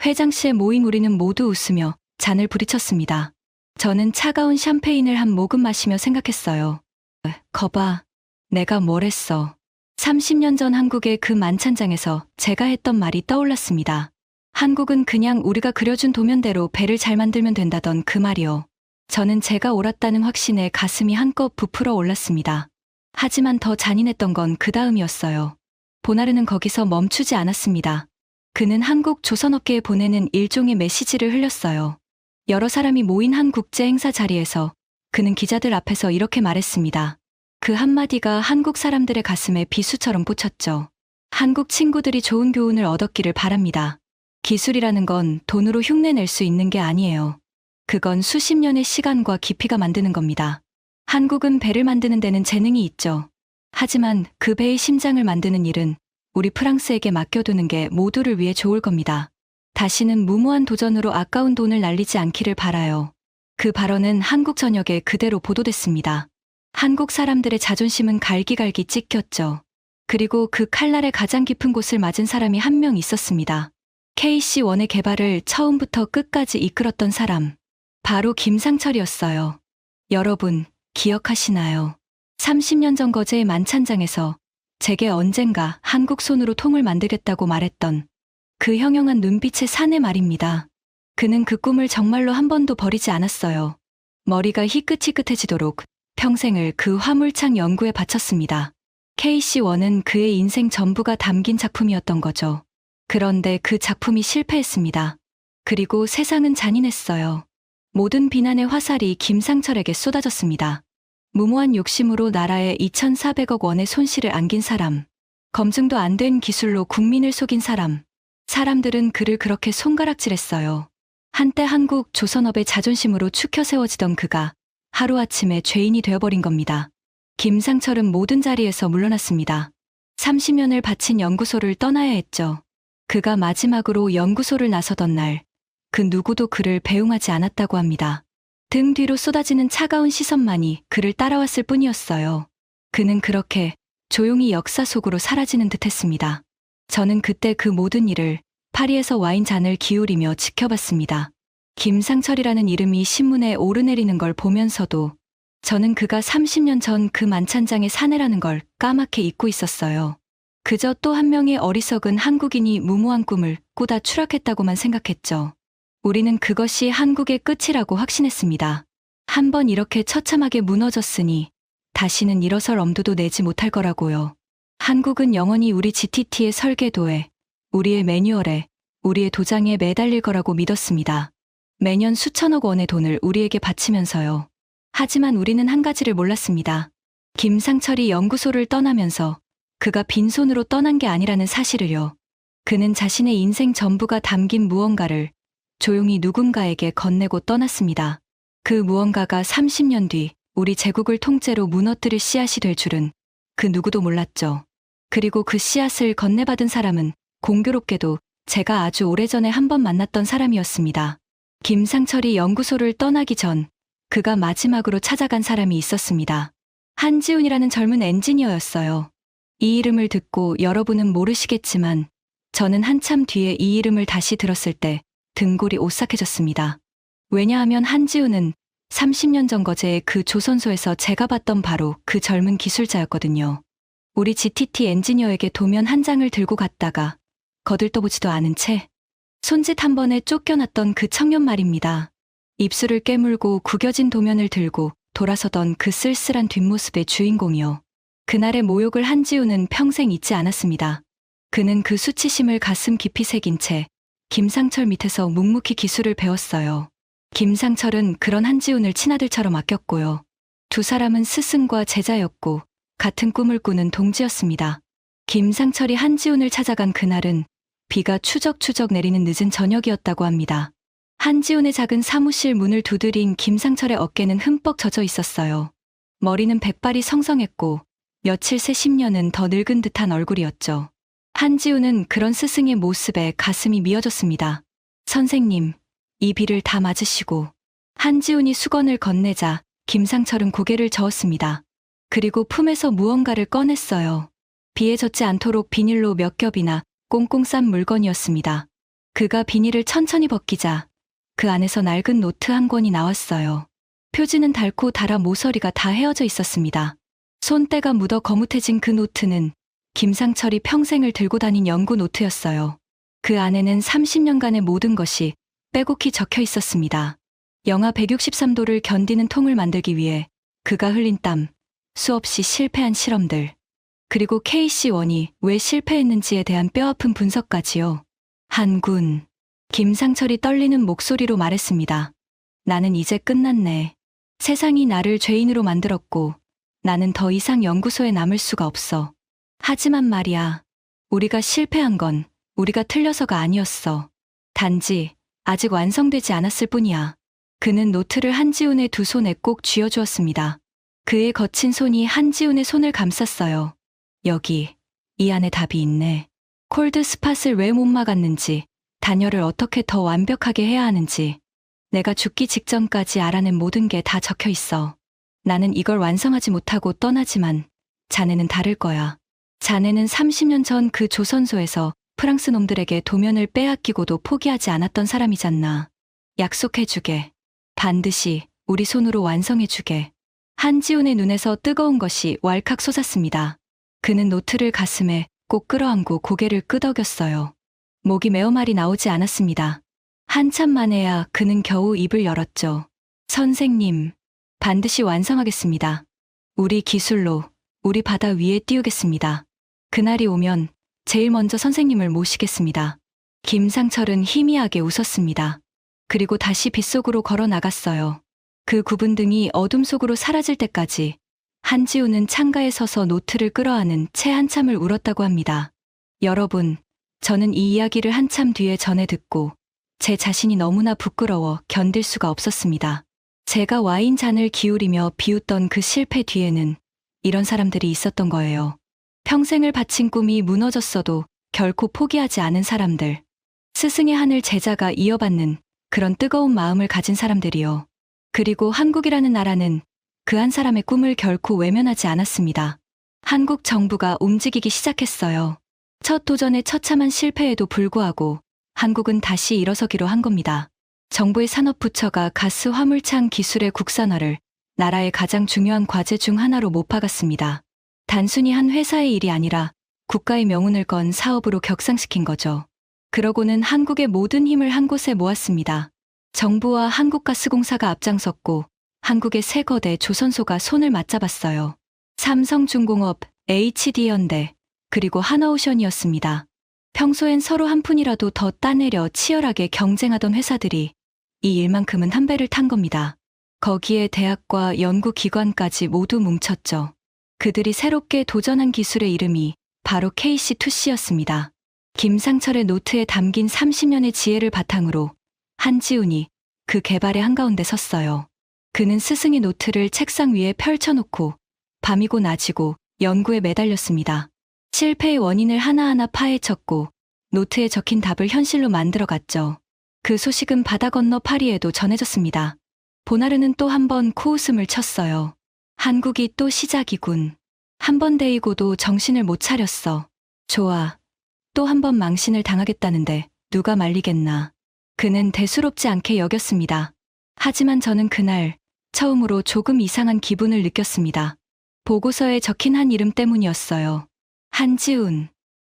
회장실에 모인 우리는 모두 웃으며 잔을 부리쳤습니다. 저는 차가운 샴페인을 한 모금 마시며 생각했어요. 거봐, 내가 뭘 했어. 30년 전 한국의 그 만찬장에서 제가 했던 말이 떠올랐습니다. 한국은 그냥 우리가 그려준 도면대로 배를 잘 만들면 된다던 그 말이요. 저는 제가 옳았다는 확신에 가슴이 한껏 부풀어 올랐습니다. 하지만 더 잔인했던 건 그 다음이었어요. 보나르는 거기서 멈추지 않았습니다. 그는 한국 조선업계에 보내는 일종의 메시지를 흘렸어요. 여러 사람이 모인 한 국제 행사 자리에서 그는 기자들 앞에서 이렇게 말했습니다. 그 한마디가 한국 사람들의 가슴에 비수처럼 꽂혔죠. 한국 친구들이 좋은 교훈을 얻었기를 바랍니다. 기술이라는 건 돈으로 흉내낼 수 있는 게 아니에요. 그건 수십 년의 시간과 깊이가 만드는 겁니다. 한국은 배를 만드는 데는 재능이 있죠. 하지만 그 배의 심장을 만드는 일은 우리 프랑스에게 맡겨두는 게 모두를 위해 좋을 겁니다. 다시는 무모한 도전으로 아까운 돈을 날리지 않기를 바라요. 그 발언은 한국 전역에 그대로 보도됐습니다. 한국 사람들의 자존심은 갈기갈기 찢겼죠. 그리고 그 칼날의 가장 깊은 곳을 맞은 사람이 한 명 있었습니다. KC1의 개발을 처음부터 끝까지 이끌었던 사람. 바로 김상철이었어요. 여러분, 기억하시나요? 30년 전 거제의 만찬장에서 제게 언젠가 한국 손으로 통을 만들겠다고 말했던 그 형형한 눈빛의 사내 말입니다. 그는 그 꿈을 정말로 한 번도 버리지 않았어요. 머리가 희끗희끗해지도록 평생을 그 화물창 연구에 바쳤습니다. KC1은 그의 인생 전부가 담긴 작품이었던 거죠. 그런데 그 작품이 실패했습니다. 그리고 세상은 잔인했어요. 모든 비난의 화살이 김상철에게 쏟아졌습니다. 무모한 욕심으로 나라에 2,400억 원의 손실을 안긴 사람, 검증도 안 된 기술로 국민을 속인 사람, 사람들은 그를 그렇게 손가락질했어요. 한때 한국 조선업의 자존심으로 축혀 세워지던 그가 하루아침에 죄인이 되어버린 겁니다. 김상철은 모든 자리에서 물러났습니다. 30년을 바친 연구소를 떠나야 했죠. 그가 마지막으로 연구소를 나서던 날, 그 누구도 그를 배웅하지 않았다고 합니다. 등 뒤로 쏟아지는 차가운 시선만이 그를 따라왔을 뿐이었어요. 그는 그렇게 조용히 역사 속으로 사라지는 듯했습니다. 저는 그때 그 모든 일을 파리에서 와인 잔을 기울이며 지켜봤습니다. 김상철이라는 이름이 신문에 오르내리는 걸 보면서도 저는 그가 30년 전 그 만찬장의 사내라는 걸 까맣게 잊고 있었어요. 그저 또 한 명의 어리석은 한국인이 무모한 꿈을 꾸다 추락했다고만 생각했죠. 우리는 그것이 한국의 끝이라고 확신했습니다. 한번 이렇게 처참하게 무너졌으니 다시는 일어설 엄두도 내지 못할 거라고요. 한국은 영원히 우리 GTT의 설계도에, 우리의 매뉴얼에, 우리의 도장에 매달릴 거라고 믿었습니다. 매년 수천억 원의 돈을 우리에게 바치면서요. 하지만 우리는 한 가지를 몰랐습니다. 김상철이 연구소를 떠나면서 그가 빈손으로 떠난 게 아니라는 사실을요. 그는 자신의 인생 전부가 담긴 무언가를 조용히 누군가에게 건네고 떠났습니다. 그 무언가가 30년 뒤 우리 제국을 통째로 무너뜨릴 씨앗이 될 줄은 그 누구도 몰랐죠. 그리고 그 씨앗을 건네받은 사람은 공교롭게도 제가 아주 오래전에 한 번 만났던 사람이었습니다. 김상철이 연구소를 떠나기 전 그가 마지막으로 찾아간 사람이 있었습니다. 한지훈이라는 젊은 엔지니어였어요. 이 이름을 듣고 여러분은 모르시겠지만 저는 한참 뒤에 이 이름을 다시 들었을 때 등골이 오싹해졌습니다. 왜냐하면 한지훈은 30년 전 거제의 그 조선소에서 제가 봤던 바로 그 젊은 기술자였거든요. 우리 GTT 엔지니어에게 도면 한 장을 들고 갔다가 거들떠보지도 않은 채 손짓 한 번에 쫓겨났던 그 청년 말입니다. 입술을 깨물고 구겨진 도면을 들고 돌아서던 그 쓸쓸한 뒷모습의 주인공이요. 그날의 모욕을 한지훈은 평생 잊지 않았습니다. 그는 그 수치심을 가슴 깊이 새긴 채 김상철 밑에서 묵묵히 기술을 배웠어요. 김상철은 그런 한지훈을 친아들처럼 아꼈고요. 두 사람은 스승과 제자였고 같은 꿈을 꾸는 동지였습니다. 김상철이 한지훈을 찾아간 그날은 비가 추적추적 내리는 늦은 저녁이었다고 합니다. 한지훈의 작은 사무실 문을 두드린 김상철의 어깨는 흠뻑 젖어 있었어요. 머리는 백발이 성성했고 며칠 새 10년은 더 늙은 듯한 얼굴이었죠. 한지훈은 그런 스승의 모습에 가슴이 미어졌습니다. 선생님, 이 비를 다 맞으시고. 한지훈이 수건을 건네자 김상철은 고개를 저었습니다. 그리고 품에서 무언가를 꺼냈어요. 비에 젖지 않도록 비닐로 몇 겹이나 꽁꽁 싼 물건이었습니다. 그가 비닐을 천천히 벗기자 그 안에서 낡은 노트 한 권이 나왔어요. 표지는 닳고 닳아 모서리가 다 헤어져 있었습니다. 손때가 묻어 거뭇해진 그 노트는 김상철이 평생을 들고 다닌 연구 노트였어요. 그 안에는 30년간의 모든 것이 빼곡히 적혀 있었습니다. 영하 163도를 견디는 통을 만들기 위해 그가 흘린 땀, 수없이 실패한 실험들, 그리고 KC1이 왜 실패했는지에 대한 뼈아픈 분석까지요. 한군, 김상철이 떨리는 목소리로 말했습니다. 나는 이제 끝났네. 세상이 나를 죄인으로 만들었고 나는 더 이상 연구소에 남을 수가 없어. 하지만 말이야, 우리가 실패한 건 우리가 틀려서가 아니었어. 단지 아직 완성되지 않았을 뿐이야. 그는 노트를 한지훈의 두 손에 꼭 쥐어주었습니다. 그의 거친 손이 한지훈의 손을 감쌌어요. 여기, 이 안에 답이 있네. 콜드 스팟을 왜 못 막았는지, 단열을 어떻게 더 완벽하게 해야 하는지, 내가 죽기 직전까지 알아낸 모든 게 다 적혀 있어. 나는 이걸 완성하지 못하고 떠나지만 자네는 다를 거야. 자네는 30년 전 그 조선소에서 프랑스 놈들에게 도면을 빼앗기고도 포기하지 않았던 사람이잖나. 약속해주게. 반드시 우리 손으로 완성해주게. 한지훈의 눈에서 뜨거운 것이 왈칵 솟았습니다. 그는 노트를 가슴에 꼭 끌어안고 고개를 끄덕였어요. 목이 메어 말이 나오지 않았습니다. 한참 만에야 그는 겨우 입을 열었죠. 선생님, 반드시 완성하겠습니다. 우리 기술로 우리 바다 위에 띄우겠습니다. 그날이 오면 제일 먼저 선생님을 모시겠습니다. 김상철은 희미하게 웃었습니다. 그리고 다시 빗속으로 걸어 나갔어요. 그 구분등이 어둠 속으로 사라질 때까지 한지훈은 창가에 서서 노트를 끌어안은 채 한참을 울었다고 합니다. 여러분, 저는 이 이야기를 한참 뒤에 전해 듣고 제 자신이 너무나 부끄러워 견딜 수가 없었습니다. 제가 와인 잔을 기울이며 비웃던 그 실패 뒤에는 이런 사람들이 있었던 거예요. 평생을 바친 꿈이 무너졌어도 결코 포기하지 않은 사람들. 스승의 한을 제자가 이어받는 그런 뜨거운 마음을 가진 사람들이요. 그리고 한국이라는 나라는 그 한 사람의 꿈을 결코 외면하지 않았습니다. 한국 정부가 움직이기 시작했어요. 첫 도전의 처참한 실패에도 불구하고 한국은 다시 일어서기로 한 겁니다. 정부의 산업부처가 가스 화물창 기술의 국산화를 나라의 가장 중요한 과제 중 하나로 못 박았습니다. 단순히 한 회사의 일이 아니라 국가의 명운을 건 사업으로 격상시킨 거죠. 그러고는 한국의 모든 힘을 한 곳에 모았습니다. 정부와 한국가스공사가 앞장섰고 한국의 새 거대 조선소가 손을 맞잡았어요. 삼성중공업, HD현대, 그리고 하나오션이었습니다. 평소엔 서로 한 푼이라도 더 따내려 치열하게 경쟁하던 회사들이 이 일만큼은 한 배를 탄 겁니다. 거기에 대학과 연구기관까지 모두 뭉쳤죠. 그들이 새롭게 도전한 기술의 이름이 바로 KC2C였습니다. 김상철의 노트에 담긴 30년의 지혜를 바탕으로 한지훈이 그 개발의 한가운데 섰어요. 그는 스승의 노트를 책상 위에 펼쳐놓고 밤이고 낮이고 연구에 매달렸습니다. 실패의 원인을 하나하나 파헤쳤고 노트에 적힌 답을 현실로 만들어갔죠. 그 소식은 바다 건너 파리에도 전해졌습니다. 보나르는 또 한 번 코웃음을 쳤어요. 한국이 또 시작이군. 한 번 데이고도 정신을 못 차렸어. 좋아. 또 한 번 망신을 당하겠다는데 누가 말리겠나. 그는 대수롭지 않게 여겼습니다. 하지만 저는 그날 처음으로 조금 이상한 기분을 느꼈습니다. 보고서에 적힌 한 이름 때문이었어요. 한지훈.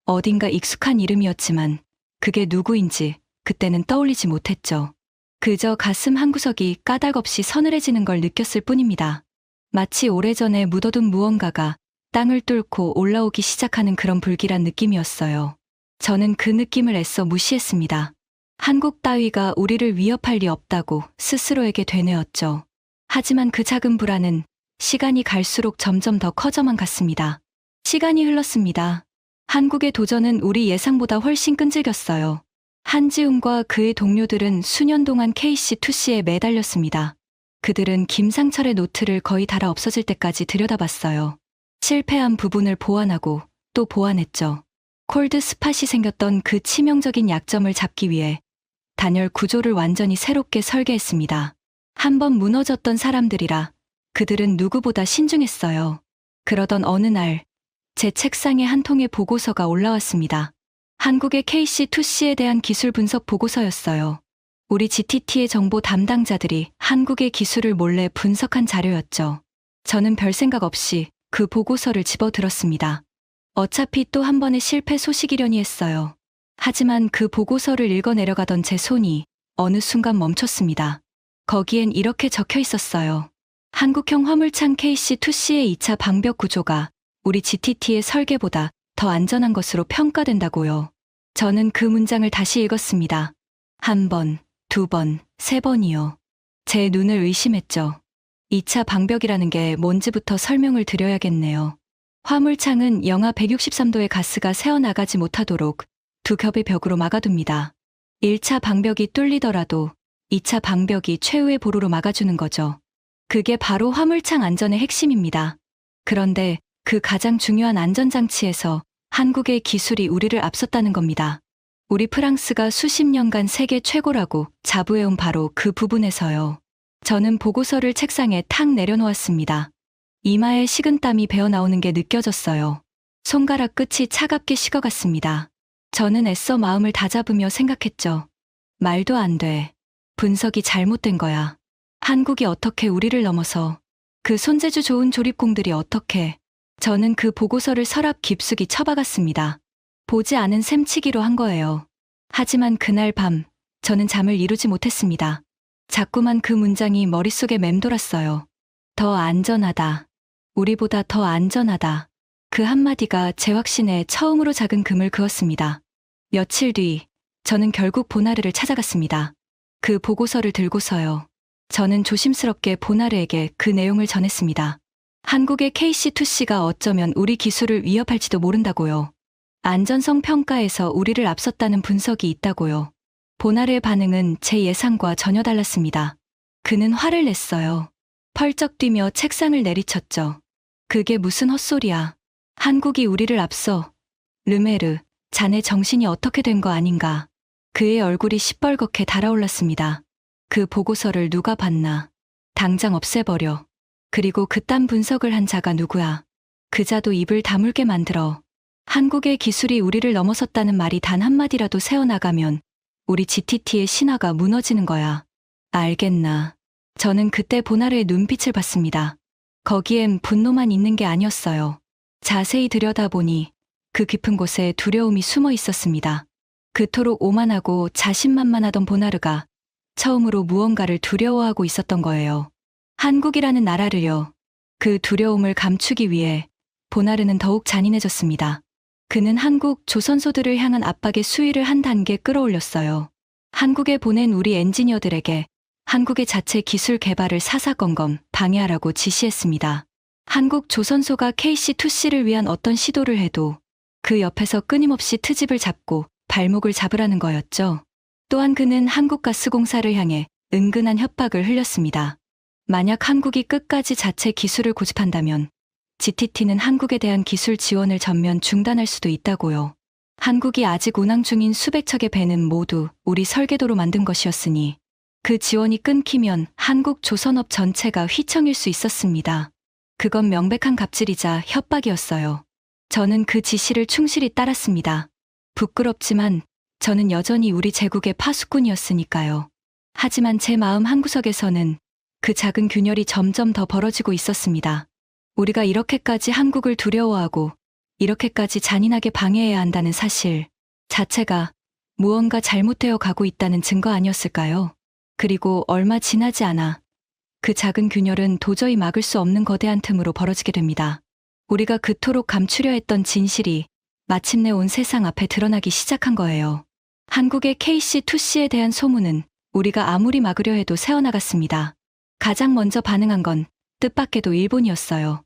어딘가 익숙한 이름이었지만 그게 누구인지 그때는 떠올리지 못했죠. 그저 가슴 한구석이 까닭없이 서늘해지는 걸 느꼈을 뿐입니다. 마치 오래전에 묻어둔 무언가가 땅을 뚫고 올라오기 시작하는 그런 불길한 느낌이었어요. 저는 그 느낌을 애써 무시했습니다. 한국 따위가 우리를 위협할 리 없다고 스스로에게 되뇌었죠. 하지만 그 작은 불안은 시간이 갈수록 점점 더 커져만 갔습니다. 시간이 흘렀습니다. 한국의 도전은 우리 예상보다 훨씬 끈질겼어요. 한지훈과 그의 동료들은 수년 동안 KC2C에 매달렸습니다. 그들은 김상철의 노트를 거의 달아 없어질 때까지 들여다봤어요. 실패한 부분을 보완하고 또 보완했죠. 콜드 스팟이 생겼던 그 치명적인 약점을 잡기 위해 단열 구조를 완전히 새롭게 설계했습니다. 한번 무너졌던 사람들이라 그들은 누구보다 신중했어요. 그러던 어느 날 제 책상에 한 통의 보고서가 올라왔습니다. 한국의 KC2C에 대한 기술 분석 보고서였어요. 우리 GTT의 정보 담당자들이 한국의 기술을 몰래 분석한 자료였죠. 저는 별 생각 없이 그 보고서를 집어들었습니다. 어차피 또 한 번의 실패 소식이려니 했어요. 하지만 그 보고서를 읽어내려가던 제 손이 어느 순간 멈췄습니다. 거기엔 이렇게 적혀 있었어요. 한국형 화물창 KC2C의 2차 방벽 구조가 우리 GTT의 설계보다 더 안전한 것으로 평가된다고요. 저는 그 문장을 다시 읽었습니다. 한 번, 두 번, 세 번이요. 제 눈을 의심했죠. 2차 방벽이라는 게 뭔지부터 설명을 드려야겠네요. 화물창은 영하 163도의 가스가 새어나가지 못하도록 두 겹의 벽으로 막아둡니다. 1차 방벽이 뚫리더라도 2차 방벽이 최후의 보루로 막아주는 거죠. 그게 바로 화물창 안전의 핵심입니다. 그런데 그 가장 중요한 안전장치에서 한국의 기술이 우리를 앞섰다는 겁니다. 우리 프랑스가 수십 년간 세계 최고라고 자부해온 바로 그 부분에서요. 저는 보고서를 책상에 탁 내려놓았습니다. 이마에 식은땀이 배어나오는 게 느껴졌어요. 손가락 끝이 차갑게 식어갔습니다. 저는 애써 마음을 다잡으며 생각했죠. 말도 안 돼. 분석이 잘못된 거야. 한국이 어떻게 우리를 넘어서 그 손재주 좋은 조립공들이 어떻게. 저는 그 보고서를 서랍 깊숙이 처박았습니다. 보지 않은 셈치기로 한 거예요. 하지만 그날 밤 저는 잠을 이루지 못했습니다. 자꾸만 그 문장이 머릿속에 맴돌았어요. 더 안전하다. 우리보다 더 안전하다. 그 한마디가 제 확신에 처음으로 작은 금을 그었습니다. 며칠 뒤 저는 결국 보나르를 찾아갔습니다. 그 보고서를 들고서요. 저는 조심스럽게 보나르에게 그 내용을 전했습니다. 한국의 KC2C가 어쩌면 우리 기술을 위협할지도 모른다고요. 안전성 평가에서 우리를 앞섰다는 분석이 있다고요. 보나르의 반응은 제 예상과 전혀 달랐습니다. 그는 화를 냈어요. 펄쩍 뛰며 책상을 내리쳤죠. 그게 무슨 헛소리야. 한국이 우리를 앞서. 르메르, 자네 정신이 어떻게 된 거 아닌가. 그의 얼굴이 시뻘겋게 달아올랐습니다. 그 보고서를 누가 봤나. 당장 없애버려. 그리고 그딴 분석을 한 자가 누구야. 그 자도 입을 다물게 만들어. 한국의 기술이 우리를 넘어섰다는 말이 단 한마디라도 새어나가면 우리 GTT의 신화가 무너지는 거야. 알겠나. 저는 그때 보나르의 눈빛을 봤습니다. 거기엔 분노만 있는 게 아니었어요. 자세히 들여다보니 그 깊은 곳에 두려움이 숨어 있었습니다. 그토록 오만하고 자신만만하던 보나르가 처음으로 무언가를 두려워하고 있었던 거예요. 한국이라는 나라를요. 그 두려움을 감추기 위해 보나르는 더욱 잔인해졌습니다. 그는 한국 조선소들을 향한 압박의 수위를 한 단계 끌어올렸어요. 한국에 보낸 우리 엔지니어들에게 한국의 자체 기술 개발을 사사건건 방해하라고 지시했습니다. 한국 조선소가 KC2C를 위한 어떤 시도를 해도 그 옆에서 끊임없이 트집을 잡고 발목을 잡으라는 거였죠. 또한 그는 한국가스공사를 향해 은근한 협박을 흘렸습니다. 만약 한국이 끝까지 자체 기술을 고집한다면 GTT는 한국에 대한 기술 지원을 전면 중단할 수도 있다고요. 한국이 아직 운항 중인 수백 척의 배는 모두 우리 설계도로 만든 것이었으니 그 지원이 끊기면 한국 조선업 전체가 휘청일 수 있었습니다. 그건 명백한 갑질이자 협박이었어요. 저는 그 지시를 충실히 따랐습니다. 부끄럽지만 저는 여전히 우리 제국의 파수꾼이었으니까요. 하지만 제 마음 한구석에서는 그 작은 균열이 점점 더 벌어지고 있었습니다. 우리가 이렇게까지 한국을 두려워하고 이렇게까지 잔인하게 방해해야 한다는 사실 자체가 무언가 잘못되어 가고 있다는 증거 아니었을까요? 그리고 얼마 지나지 않아 그 작은 균열은 도저히 막을 수 없는 거대한 틈으로 벌어지게 됩니다. 우리가 그토록 감추려 했던 진실이 마침내 온 세상 앞에 드러나기 시작한 거예요. 한국의 KC2C에 대한 소문은 우리가 아무리 막으려 해도 새어나갔습니다. 가장 먼저 반응한 건 뜻밖에도 일본이었어요.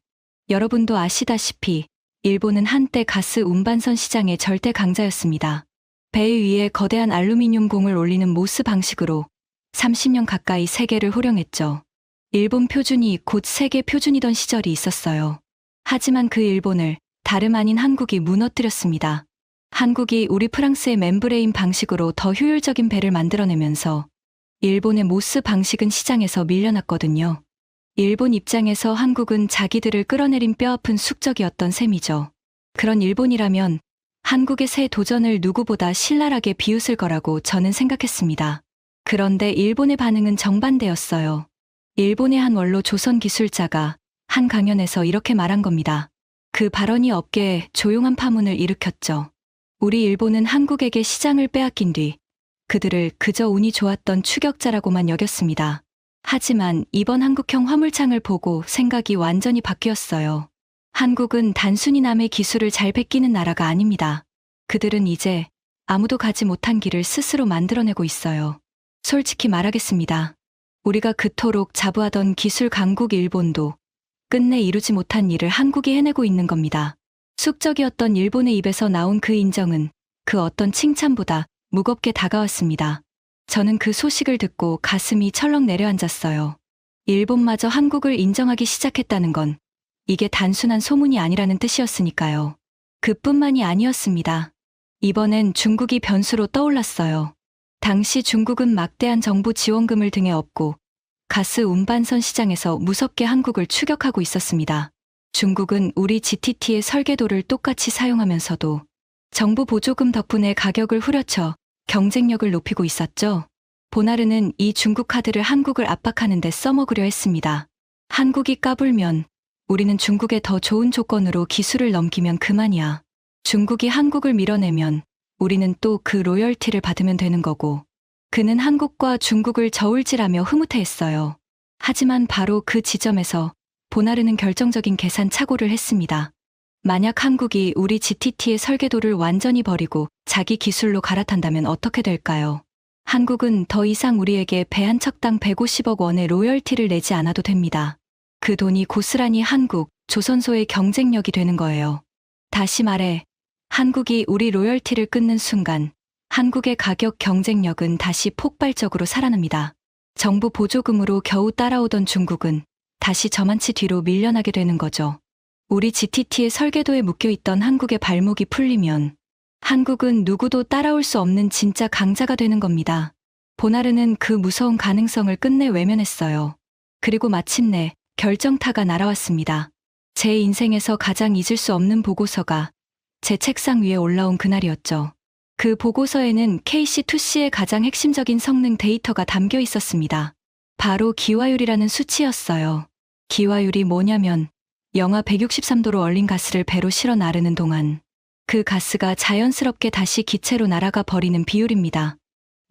여러분도 아시다시피 일본은 한때 가스 운반선 시장의 절대 강자였습니다. 배 위에 거대한 알루미늄 공을 올리는 모스 방식으로 30년 가까이 세계를 호령했죠. 일본 표준이 곧 세계 표준이던 시절이 있었어요. 하지만 그 일본을 다름 아닌 한국이 무너뜨렸습니다. 한국이 우리 프랑스의 멤브레인 방식으로 더 효율적인 배를 만들어내면서 일본의 모스 방식은 시장에서 밀려났거든요. 일본 입장에서 한국은 자기들을 끌어내린 뼈아픈 숙적이었던 셈이죠. 그런 일본이라면 한국의 새 도전을 누구보다 신랄하게 비웃을 거라고 저는 생각했습니다. 그런데 일본의 반응은 정반대였어요. 일본의 한 원로 조선 기술자가 한 강연에서 이렇게 말한 겁니다. 그 발언이 업계에 조용한 파문을 일으켰죠. 우리 일본은 한국에게 시장을 빼앗긴 뒤 그들을 그저 운이 좋았던 추격자라고만 여겼습니다. 하지만 이번 한국형 화물창을 보고 생각이 완전히 바뀌었어요. 한국은 단순히 남의 기술을 잘 베끼는 나라가 아닙니다. 그들은 이제 아무도 가지 못한 길을 스스로 만들어내고 있어요. 솔직히 말하겠습니다. 우리가 그토록 자부하던 기술 강국 일본도 끝내 이루지 못한 일을 한국이 해내고 있는 겁니다. 숙적이었던 일본의 입에서 나온 그 인정은 그 어떤 칭찬보다 무겁게 다가왔습니다. 저는 그 소식을 듣고 가슴이 철렁 내려앉았어요. 일본마저 한국을 인정하기 시작했다는 건 이게 단순한 소문이 아니라는 뜻이었으니까요. 그뿐만이 아니었습니다. 이번엔 중국이 변수로 떠올랐어요. 당시 중국은 막대한 정부 지원금을 등에 업고 가스 운반선 시장에서 무섭게 한국을 추격하고 있었습니다. 중국은 우리 GTT의 설계도를 똑같이 사용하면서도 정부 보조금 덕분에 가격을 후려쳐 경쟁력을 높이고 있었죠. 보나르는 이 중국 카드를 한국을 압박하는 데 써먹으려 했습니다. 한국이 까불면 우리는 중국에 더 좋은 조건으로 기술을 넘기면 그만이야. 중국이 한국을 밀어내면 우리는 또 그 로열티를 받으면 되는 거고. 그는 한국과 중국을 저울질하며 흐뭇해했어요. 하지만 바로 그 지점에서 보나르는 결정적인 계산 착오를 했습니다. 만약 한국이 우리 GTT의 설계도를 완전히 버리고 자기 기술로 갈아탄다면 어떻게 될까요? 한국은 더 이상 우리에게 배 한 척당 150억 원의 로열티를 내지 않아도 됩니다. 그 돈이 고스란히 한국, 조선소의 경쟁력이 되는 거예요. 다시 말해, 한국이 우리 로열티를 끊는 순간 한국의 가격 경쟁력은 다시 폭발적으로 살아납니다. 정부 보조금으로 겨우 따라오던 중국은 다시 저만치 뒤로 밀려나게 되는 거죠. 우리 GTT의 설계도에 묶여있던 한국의 발목이 풀리면 한국은 누구도 따라올 수 없는 진짜 강자가 되는 겁니다. 보나르는 그 무서운 가능성을 끝내 외면했어요. 그리고 마침내 결정타가 날아왔습니다. 제 인생에서 가장 잊을 수 없는 보고서가 제 책상 위에 올라온 그날이었죠. 그 보고서에는 KC2C의 가장 핵심적인 성능 데이터가 담겨 있었습니다. 바로 기화율이라는 수치였어요. 기화율이 뭐냐면 영하 163도로 얼린 가스를 배로 실어 나르는 동안 그 가스가 자연스럽게 다시 기체로 날아가 버리는 비율입니다.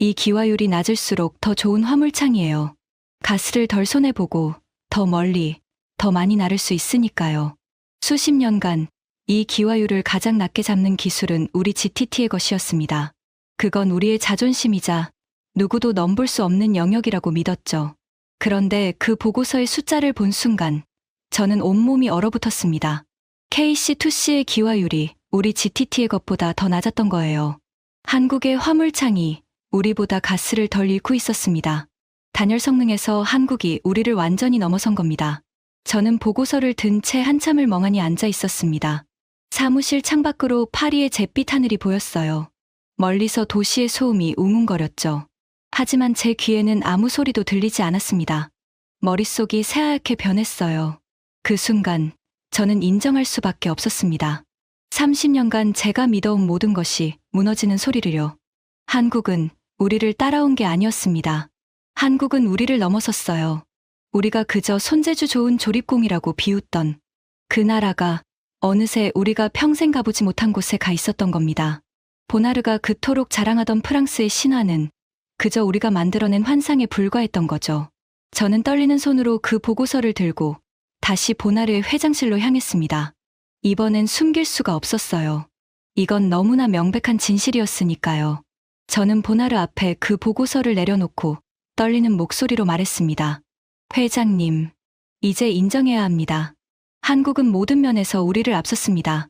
이 기화율이 낮을수록 더 좋은 화물창이에요. 가스를 덜 손해보고 더 멀리, 더 많이 나를 수 있으니까요. 수십 년간 이 기화율을 가장 낮게 잡는 기술은 우리 GTT의 것이었습니다. 그건 우리의 자존심이자 누구도 넘볼 수 없는 영역이라고 믿었죠. 그런데 그 보고서의 숫자를 본 순간 저는 온몸이 얼어붙었습니다. KC2C의 기화율이 우리 GTT의 것보다 더 낮았던 거예요. 한국의 화물창이 우리보다 가스를 덜 잃고 있었습니다. 단열 성능에서 한국이 우리를 완전히 넘어선 겁니다. 저는 보고서를 든 채 한참을 멍하니 앉아 있었습니다. 사무실 창밖으로 파리의 잿빛 하늘이 보였어요. 멀리서 도시의 소음이 웅웅거렸죠. 하지만 제 귀에는 아무 소리도 들리지 않았습니다. 머릿속이 새하얗게 변했어요. 그 순간 저는 인정할 수밖에 없었습니다. 30년간 제가 믿어온 모든 것이 무너지는 소리를요. 한국은 우리를 따라온 게 아니었습니다. 한국은 우리를 넘어섰어요. 우리가 그저 손재주 좋은 조립공이라고 비웃던 그 나라가 어느새 우리가 평생 가보지 못한 곳에 가 있었던 겁니다. 보나르가 그토록 자랑하던 프랑스의 신화는 그저 우리가 만들어낸 환상에 불과했던 거죠. 저는 떨리는 손으로 그 보고서를 들고 다시 보나르의 회장실로 향했습니다. 이번엔 숨길 수가 없었어요. 이건 너무나 명백한 진실이었으니까요. 저는 보나르 앞에 그 보고서를 내려놓고 떨리는 목소리로 말했습니다. 회장님, 이제 인정해야 합니다. 한국은 모든 면에서 우리를 앞섰습니다.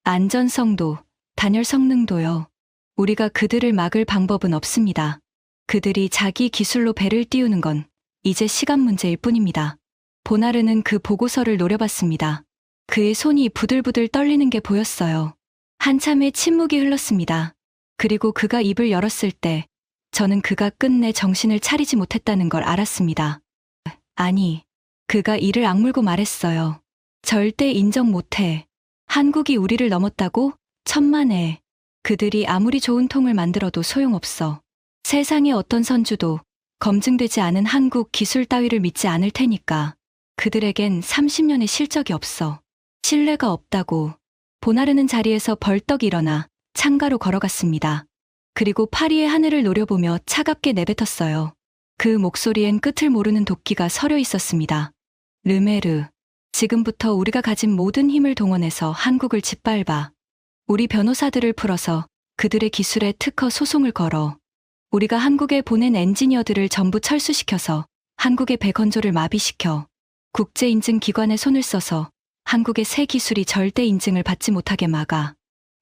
안전성도, 단열 성능도요. 우리가 그들을 막을 방법은 없습니다. 그들이 자기 기술로 배를 띄우는 건 이제 시간 문제일 뿐입니다. 보나르는 그 보고서를 노려봤습니다. 그의 손이 부들부들 떨리는 게 보였어요. 한참의 침묵이 흘렀습니다. 그리고 그가 입을 열었을 때 저는 그가 끝내 정신을 차리지 못했다는 걸 알았습니다. 아니, 그가 이를 악물고 말했어요. 절대 인정 못해. 한국이 우리를 넘었다고? 천만에. 그들이 아무리 좋은 통을 만들어도 소용없어. 세상의 어떤 선주도 검증되지 않은 한국 기술 따위를 믿지 않을 테니까. 그들에겐 30년의 실적이 없어. 신뢰가 없다고. 보나르는 자리에서 벌떡 일어나 창가로 걸어갔습니다. 그리고 파리의 하늘을 노려보며 차갑게 내뱉었어요. 그 목소리엔 끝을 모르는 도끼가 서려 있었습니다. 르메르, 지금부터 우리가 가진 모든 힘을 동원해서 한국을 짓밟아. 우리 변호사들을 풀어서 그들의 기술에 특허 소송을 걸어. 우리가 한국에 보낸 엔지니어들을 전부 철수시켜서 한국의 배 건조를 마비시켜. 국제인증기관에 손을 써서 한국의 새 기술이 절대 인증을 받지 못하게 막아.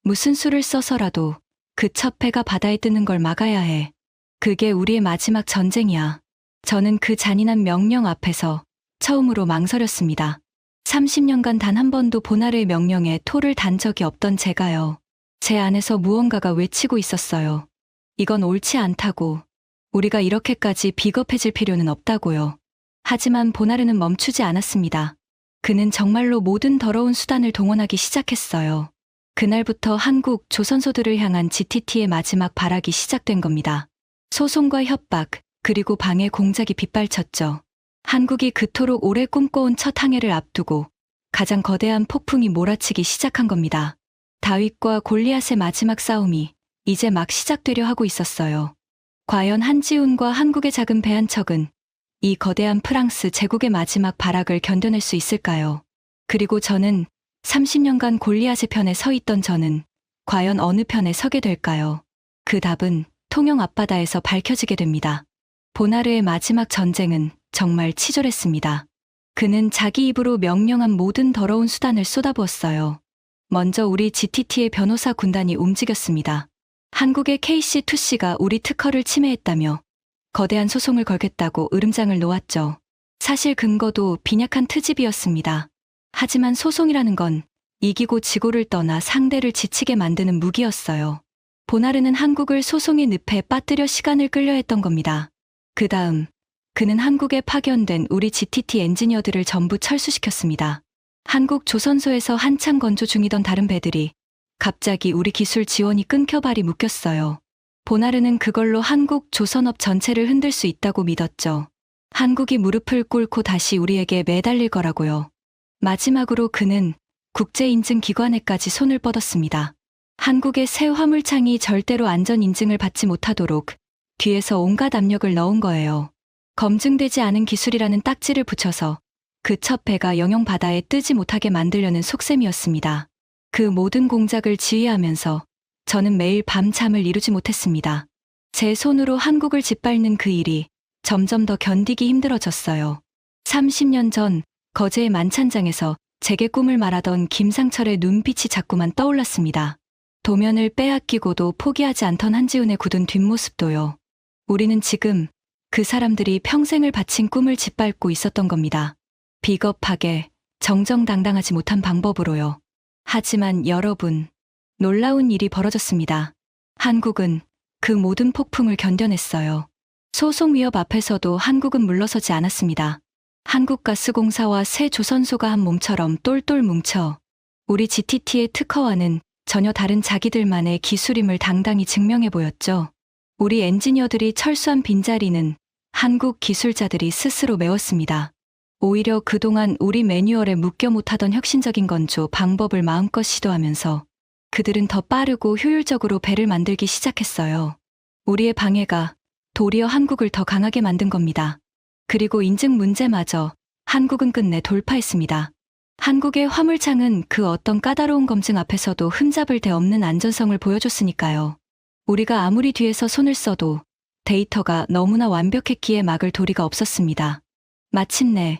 무슨 수를 써서라도 그 첫 배가 바다에 뜨는 걸 막아야 해. 그게 우리의 마지막 전쟁이야. 저는 그 잔인한 명령 앞에서 처음으로 망설였습니다. 30년간 단 한 번도 보나르의 명령에 토를 단 적이 없던 제가요. 제 안에서 무언가가 외치고 있었어요. 이건 옳지 않다고. 우리가 이렇게까지 비겁해질 필요는 없다고요. 하지만 보나르는 멈추지 않았습니다. 그는 정말로 모든 더러운 수단을 동원하기 시작했어요. 그날부터 한국 조선소들을 향한 GTT의 마지막 발악이 시작된 겁니다. 소송과 협박, 그리고 방해 공작이 빗발쳤죠. 한국이 그토록 오래 꿈꿔온 첫 항해를 앞두고 가장 거대한 폭풍이 몰아치기 시작한 겁니다. 다윗과 골리앗의 마지막 싸움이 이제 막 시작되려 하고 있었어요. 과연 한지훈과 한국의 작은 배 한 척은 이 거대한 프랑스 제국의 마지막 발악을 견뎌낼 수 있을까요? 그리고 저는 30년간 골리앗의 편에 서 있던 저는 과연 어느 편에 서게 될까요? 그 답은 통영 앞바다에서 밝혀지게 됩니다. 보나르의 마지막 전쟁은 정말 치졸했습니다. 그는 자기 입으로 명령한 모든 더러운 수단을 쏟아부었어요. 먼저 우리 GTT의 변호사 군단이 움직였습니다. 한국의 KC2C가 우리 특허를 침해했다며 거대한 소송을 걸겠다고 으름장을 놓았죠. 사실 근거도 빈약한 트집이었습니다. 하지만 소송이라는 건 이기고 지고를 떠나 상대를 지치게 만드는 무기였어요. 보나르는 한국을 소송의 늪에 빠뜨려 시간을 끌려 했던 겁니다. 그 다음 그는 한국에 파견된 우리 GTT 엔지니어들을 전부 철수시켰습니다. 한국 조선소에서 한참 건조 중이던 다른 배들이 갑자기 우리 기술 지원이 끊겨 발이 묶였어요. 보나르는 그걸로 한국 조선업 전체를 흔들 수 있다고 믿었죠. 한국이 무릎을 꿇고 다시 우리에게 매달릴 거라고요. 마지막으로 그는 국제인증기관에까지 손을 뻗었습니다. 한국의 새 화물창이 절대로 안전인증을 받지 못하도록 뒤에서 온갖 압력을 넣은 거예요. 검증되지 않은 기술이라는 딱지를 붙여서 그 첫 배가 영영 바다에 뜨지 못하게 만들려는 속셈이었습니다. 그 모든 공작을 지휘하면서 저는 매일 밤잠을 이루지 못했습니다. 제 손으로 한국을 짓밟는 그 일이 점점 더 견디기 힘들어졌어요. 30년 전 거제의 만찬장에서 제게 꿈을 말하던 김상철의 눈빛이 자꾸만 떠올랐습니다. 도면을 빼앗기고도 포기하지 않던 한지훈의 굳은 뒷모습도요. 우리는 지금 그 사람들이 평생을 바친 꿈을 짓밟고 있었던 겁니다. 비겁하게, 정정당당하지 못한 방법으로요. 하지만 여러분, 놀라운 일이 벌어졌습니다. 한국은 그 모든 폭풍을 견뎌냈어요. 소송 위협 앞에서도 한국은 물러서지 않았습니다. 한국가스공사와 새 조선소가 한 몸처럼 똘똘 뭉쳐 우리 GTT의 특허와는 전혀 다른 자기들만의 기술임을 당당히 증명해 보였죠. 우리 엔지니어들이 철수한 빈자리는 한국 기술자들이 스스로 메웠습니다. 오히려 그동안 우리 매뉴얼에 묶여 못하던 혁신적인 건조 방법을 마음껏 시도하면서 그들은 더 빠르고 효율적으로 배를 만들기 시작했어요. 우리의 방해가 도리어 한국을 더 강하게 만든 겁니다. 그리고 인증 문제마저 한국은 끝내 돌파했습니다. 한국의 화물창은 그 어떤 까다로운 검증 앞에서도 흠잡을 데 없는 안전성을 보여줬으니까요. 우리가 아무리 뒤에서 손을 써도 데이터가 너무나 완벽했기에 막을 도리가 없었습니다. 마침내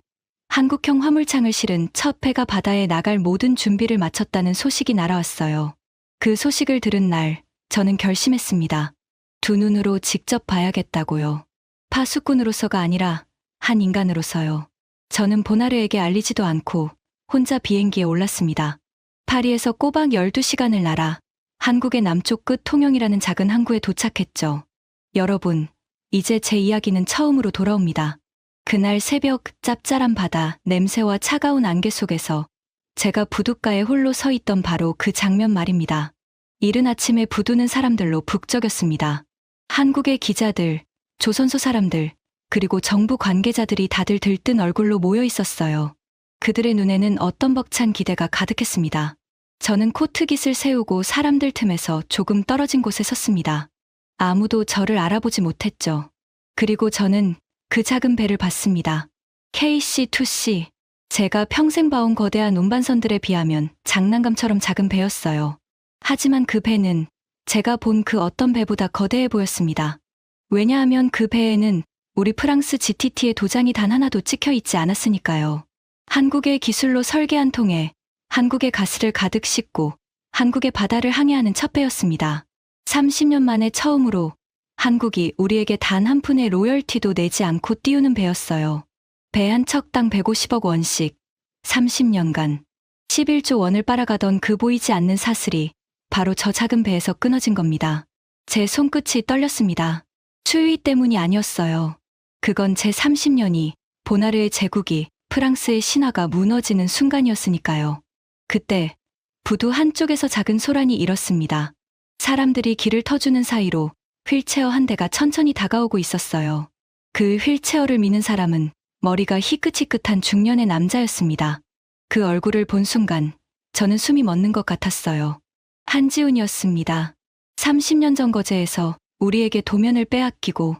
한국형 화물창을 실은 첫 배가 바다에 나갈 모든 준비를 마쳤다는 소식이 날아왔어요. 그 소식을 들은 날 저는 결심했습니다. 두 눈으로 직접 봐야겠다고요. 파수꾼으로서가 아니라 한 인간으로서요. 저는 보나르에게 알리지도 않고 혼자 비행기에 올랐습니다. 파리에서 꼬박 12시간을 날아 한국의 남쪽 끝 통영이라는 작은 항구에 도착했죠. 여러분, 이제 제 이야기는 처음으로 돌아옵니다. 그날 새벽 짭짤한 바다, 냄새와 차가운 안개 속에서 제가 부둣가에 홀로 서 있던 바로 그 장면 말입니다. 이른 아침에 부두는 사람들로 북적였습니다. 한국의 기자들, 조선소 사람들, 그리고 정부 관계자들이 다들 들뜬 얼굴로 모여 있었어요. 그들의 눈에는 어떤 벅찬 기대가 가득했습니다. 저는 코트깃을 세우고 사람들 틈에서 조금 떨어진 곳에 섰습니다. 아무도 저를 알아보지 못했죠. 그리고 저는 그 작은 배를 봤습니다. KC2C. 제가 평생 봐온 거대한 운반선들에 비하면 장난감처럼 작은 배였어요. 하지만 그 배는 제가 본 그 어떤 배보다 거대해 보였습니다. 왜냐하면 그 배에는 우리 프랑스 GTT의 도장이 단 하나도 찍혀 있지 않았으니까요. 한국의 기술로 설계 한 통에 한국의 가스를 가득 싣고 한국의 바다를 항해하는 첫 배였습니다. 30년 만에 처음으로 한국이 우리에게 단 한 푼의 로열티도 내지 않고 띄우는 배였어요. 배 한 척당 150억 원씩 30년간 11조 원을 빨아가던 그 보이지 않는 사슬이 바로 저 작은 배에서 끊어진 겁니다. 제 손끝이 떨렸습니다. 추위 때문이 아니었어요. 그건 제 30년이 보나르의 제국이 프랑스의 신화가 무너지는 순간이었으니까요. 그때 부두 한쪽에서 작은 소란이 일었습니다. 사람들이 길을 터주는 사이로 휠체어 한 대가 천천히 다가오고 있었어요. 그 휠체어를 미는 사람은 머리가 희끗희끗한 중년의 남자였습니다. 그 얼굴을 본 순간 저는 숨이 멎는 것 같았어요. 한지훈이었습니다. 30년 전 거제에서 우리에게 도면을 빼앗기고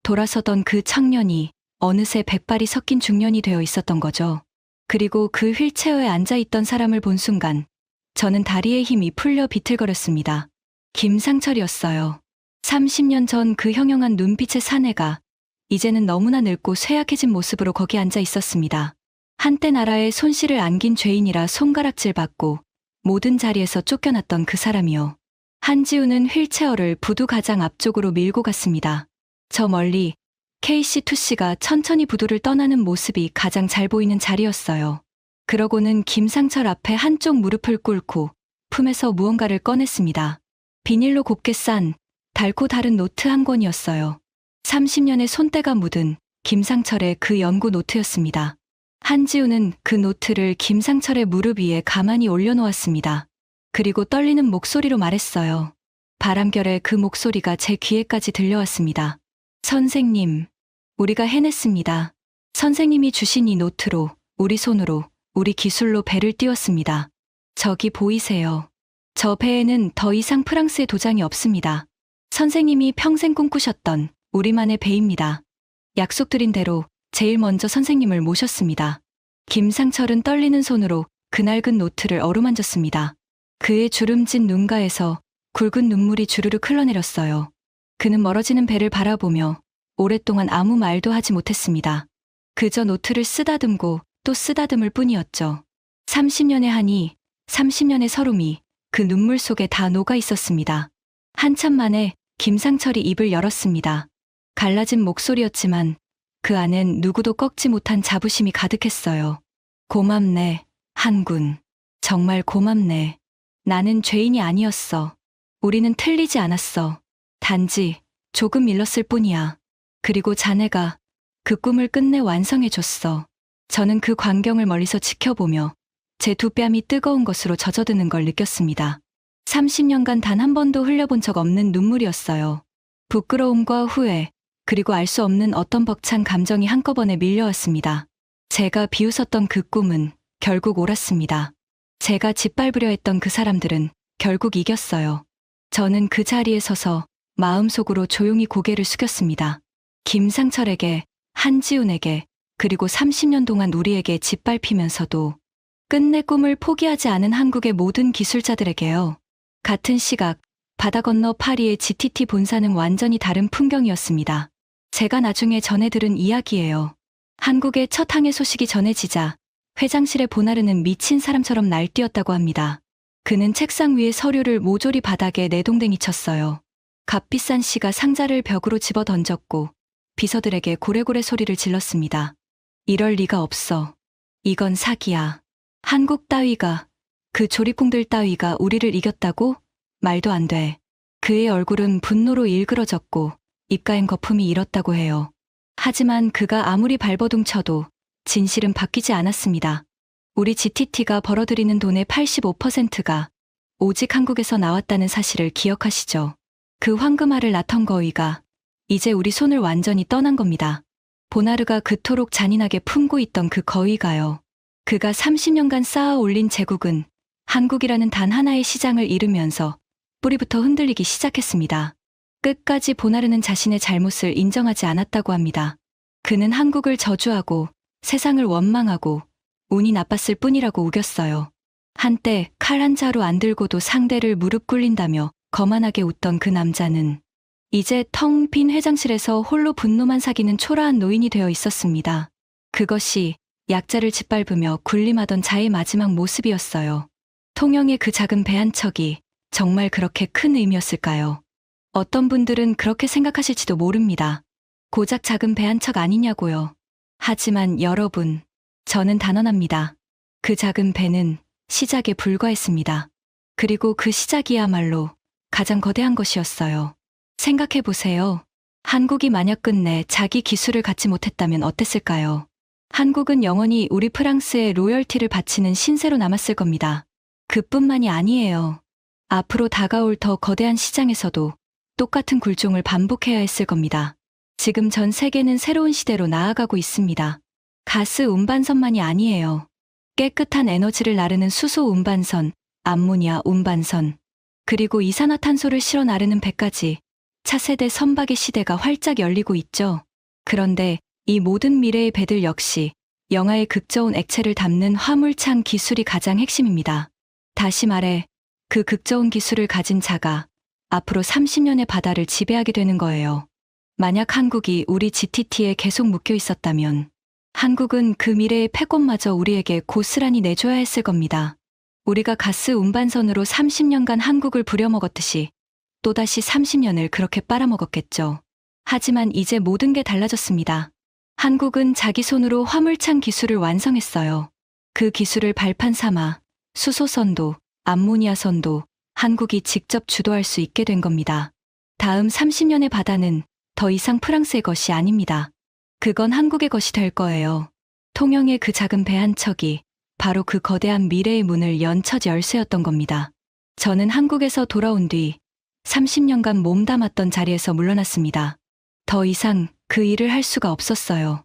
돌아서던 그 청년이 어느새 백발이 섞인 중년이 되어 있었던 거죠. 그리고 그 휠체어에 앉아있던 사람을 본 순간 저는 다리의 힘이 풀려 비틀거렸습니다. 김상철이었어요. 30년 전 그 형형한 눈빛의 사내가 이제는 너무나 늙고 쇠약해진 모습으로 거기 앉아 있었습니다. 한때 나라의 손실을 안긴 죄인이라 손가락질 받고 모든 자리에서 쫓겨났던 그 사람이요. 한지우는 휠체어를 부두 가장 앞쪽으로 밀고 갔습니다. 저 멀리 KC2C가 천천히 부두를 떠나는 모습이 가장 잘 보이는 자리였어요. 그러고는 김상철 앞에 한쪽 무릎을 꿇고 품에서 무언가를 꺼냈습니다. 비닐로 곱게 싼 달고 다른 노트 한 권이었어요. 30년의 손때가 묻은 김상철의 그 연구 노트였습니다. 한지우는 그 노트를 김상철의 무릎 위에 가만히 올려놓았습니다. 그리고 떨리는 목소리로 말했어요. 바람결에 그 목소리가 제 귀에까지 들려왔습니다. 선생님, 우리가 해냈습니다. 선생님이 주신 이 노트로, 우리 손으로, 우리 기술로 배를 띄웠습니다. 저기 보이세요. 저 배에는 더 이상 프랑스의 도장이 없습니다. 선생님이 평생 꿈꾸셨던 우리만의 배입니다. 약속드린 대로 제일 먼저 선생님을 모셨습니다. 김상철은 떨리는 손으로 그 낡은 노트를 어루만졌습니다. 그의 주름진 눈가에서 굵은 눈물이 주르륵 흘러내렸어요. 그는 멀어지는 배를 바라보며 오랫동안 아무 말도 하지 못했습니다. 그저 노트를 쓰다듬고 또 쓰다듬을 뿐이었죠. 30년의 한이, 30년의 서름이 그 눈물 속에 다 녹아 있었습니다. 한참 만에 김상철이 입을 열었습니다. 갈라진 목소리였지만 그 안엔 누구도 꺾지 못한 자부심이 가득했어요. 고맙네, 한군. 정말 고맙네. 나는 죄인이 아니었어. 우리는 틀리지 않았어. 단지 조금 일렀을 뿐이야. 그리고 자네가 그 꿈을 끝내 완성해줬어. 저는 그 광경을 멀리서 지켜보며 제 두 뺨이 뜨거운 것으로 젖어드는 걸 느꼈습니다. 30년간 단 한 번도 흘려본 적 없는 눈물이었어요. 부끄러움과 후회, 그리고 알 수 없는 어떤 벅찬 감정이 한꺼번에 밀려왔습니다. 제가 비웃었던 그 꿈은 결국 옳았습니다. 제가 짓밟으려 했던 그 사람들은 결국 이겼어요. 저는 그 자리에 서서 마음속으로 조용히 고개를 숙였습니다. 김상철에게, 한지훈에게, 그리고 30년 동안 우리에게 짓밟히면서도 끝내 꿈을 포기하지 않은 한국의 모든 기술자들에게요. 같은 시각, 바다 건너 파리의 GTT 본사는 완전히 다른 풍경이었습니다. 제가 나중에 전해 들은 이야기예요. 한국의 첫 항해 소식이 전해지자 회장실의 보나르는 미친 사람처럼 날뛰었다고 합니다. 그는 책상 위에 서류를 모조리 바닥에 내동댕이 쳤어요. 값비싼 시가 상자를 벽으로 집어 던졌고 비서들에게 고래고래 소리를 질렀습니다. 이럴 리가 없어. 이건 사기야. 한국 따위가, 그 조리콩들 따위가 우리를 이겼다고? 말도 안 돼. 그의 얼굴은 분노로 일그러졌고 입가엔 거품이 일었다고 해요. 하지만 그가 아무리 발버둥 쳐도 진실은 바뀌지 않았습니다. 우리 GTT가 벌어들이는 돈의 85%가 오직 한국에서 나왔다는 사실을 기억하시죠? 그 황금알을 낳던 거위가 이제 우리 손을 완전히 떠난 겁니다. 보나르가 그토록 잔인하게 품고 있던 그 거위가요. 그가 30년간 쌓아 올린 제국은 한국이라는 단 하나의 시장을 잃으면서 뿌리부터 흔들리기 시작했습니다. 끝까지 보나르는 자신의 잘못을 인정하지 않았다고 합니다. 그는 한국을 저주하고 세상을 원망하고 운이 나빴을 뿐이라고 우겼어요. 한때 칼 한 자루 안 들고도 상대를 무릎 꿇린다며 거만하게 웃던 그 남자는 이제 텅 빈 회장실에서 홀로 분노만 사기는 초라한 노인이 되어 있었습니다. 그것이 약자를 짓밟으며 군림하던 자의 마지막 모습이었어요. 통영의 그 작은 배 한 척이 정말 그렇게 큰 의미였을까요? 어떤 분들은 그렇게 생각하실지도 모릅니다. 고작 작은 배 한 척 아니냐고요. 하지만 여러분, 저는 단언합니다. 그 작은 배는 시작에 불과했습니다. 그리고 그 시작이야말로 가장 거대한 것이었어요. 생각해보세요. 한국이 만약 끝내 자기 기술을 갖지 못했다면 어땠을까요? 한국은 영원히 우리 프랑스의 로열티를 바치는 신세로 남았을 겁니다. 그뿐만이 아니에요. 앞으로 다가올 더 거대한 시장에서도 똑같은 굴종을 반복해야 했을 겁니다. 지금 전 세계는 새로운 시대로 나아가고 있습니다. 가스 운반선만이 아니에요. 깨끗한 에너지를 나르는 수소 운반선, 암모니아 운반선, 그리고 이산화탄소를 실어 나르는 배까지 차세대 선박의 시대가 활짝 열리고 있죠. 그런데 이 모든 미래의 배들 역시 영하의 극저온 액체를 담는 화물창 기술이 가장 핵심입니다. 다시 말해 그 극저온 기술을 가진 자가 앞으로 30년의 바다를 지배하게 되는 거예요. 만약 한국이 우리 GTT에 계속 묶여 있었다면 한국은 그 미래의 패권마저 우리에게 고스란히 내줘야 했을 겁니다. 우리가 가스 운반선으로 30년간 한국을 부려먹었듯이 또다시 30년을 그렇게 빨아먹었겠죠. 하지만 이제 모든 게 달라졌습니다. 한국은 자기 손으로 화물창 기술을 완성했어요. 그 기술을 발판 삼아 수소선도, 암모니아선도 한국이 직접 주도할 수 있게 된 겁니다. 다음 30년의 바다는 더 이상 프랑스의 것이 아닙니다. 그건 한국의 것이 될 거예요. 통영의 그 작은 배 한 척이 바로 그 거대한 미래의 문을 연 첫 열쇠였던 겁니다. 저는 한국에서 돌아온 뒤 30년간 몸담았던 자리에서 물러났습니다. 더 이상 그 일을 할 수가 없었어요.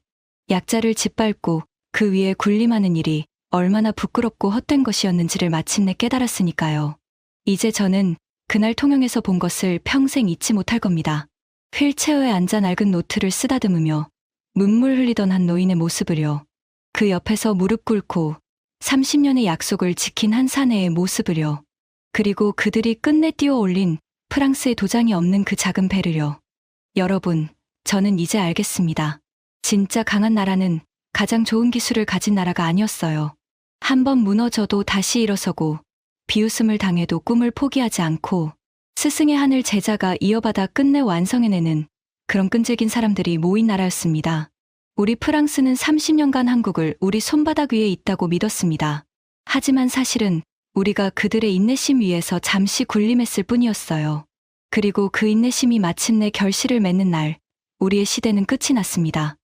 약자를 짓밟고 그 위에 군림하는 일이 얼마나 부끄럽고 헛된 것이었는지를 마침내 깨달았으니까요. 이제 저는 그날 통영에서 본 것을 평생 잊지 못할 겁니다. 휠체어에 앉아 낡은 노트를 쓰다듬으며 눈물 흘리던 한 노인의 모습을요. 그 옆에서 무릎 꿇고 30년의 약속을 지킨 한 사내의 모습을요. 그리고 그들이 끝내 띄워 올린 프랑스의 도장이 없는 그 작은 배를요. 여러분, 저는 이제 알겠습니다. 진짜 강한 나라는 가장 좋은 기술을 가진 나라가 아니었어요. 한번 무너져도 다시 일어서고 비웃음을 당해도 꿈을 포기하지 않고 스승의 한을 제자가 이어받아 끝내 완성해내는 그런 끈질긴 사람들이 모인 나라였습니다. 우리 프랑스는 30년간 한국을 우리 손바닥 위에 있다고 믿었습니다. 하지만 사실은 우리가 그들의 인내심 위에서 잠시 군림했을 뿐이었어요. 그리고 그 인내심이 마침내 결실을 맺는 날, 우리의 시대는 끝이 났습니다.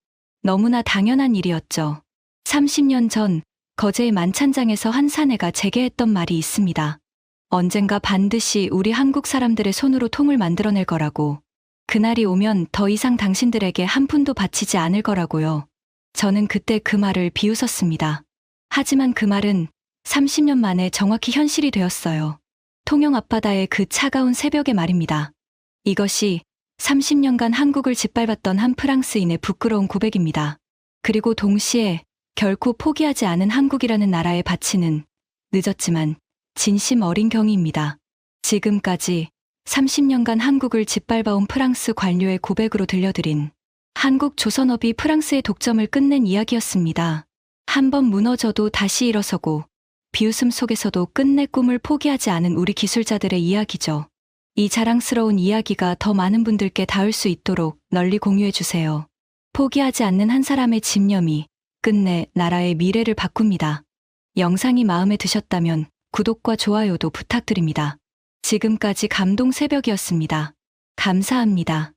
너무나 당연한 일이었죠. 30년 전 거제의 만찬장에서 한 사내가 제게 했던 말이 있습니다. 언젠가 반드시 우리 한국 사람들의 손으로 통을 만들어낼 거라고. 그날이 오면 더 이상 당신들에게 한 푼도 바치지 않을 거라고요. 저는 그때 그 말을 비웃었습니다. 하지만 그 말은 30년 만에 정확히 현실이 되었어요. 통영 앞바다의 그 차가운 새벽의 말입니다. 이것이 30년간 한국을 짓밟았던 한 프랑스인의 부끄러운 고백입니다. 그리고 동시에 결코 포기하지 않은 한국이라는 나라에 바치는 늦었지만 진심 어린 경의입니다. 지금까지 30년간 한국을 짓밟아온 프랑스 관료의 고백으로 들려드린 한국 조선업이 프랑스의 독점을 끝낸 이야기였습니다. 한 번 무너져도 다시 일어서고 비웃음 속에서도 끝내 꿈을 포기하지 않은 우리 기술자들의 이야기죠. 이 자랑스러운 이야기가 더 많은 분들께 닿을 수 있도록 널리 공유해주세요. 포기하지 않는 한 사람의 집념이 끝내 나라의 미래를 바꿉니다. 영상이 마음에 드셨다면 구독과 좋아요도 부탁드립니다. 지금까지 감동 새벽이었습니다. 감사합니다.